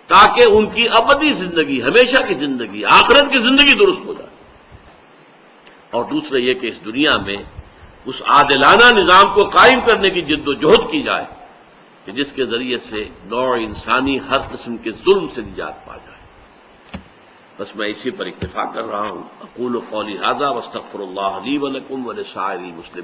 تاکہ ان کی ابدی زندگی، ہمیشہ کی زندگی، آخرت کی زندگی درست ہو جائے۔ اور دوسرے یہ کہ اس دنیا میں اس عادلانہ نظام کو قائم کرنے کی جد و جہد کی جائے کہ جس کے ذریعے سے نوع انسانی ہر قسم کے ظلم سے نجات پا جائے۔ بس میں اسی پر اکتفا کر رہا ہوں۔ اقول قولی ھذا واستغفر اللہ لی ولکم ولسائر المسلمین۔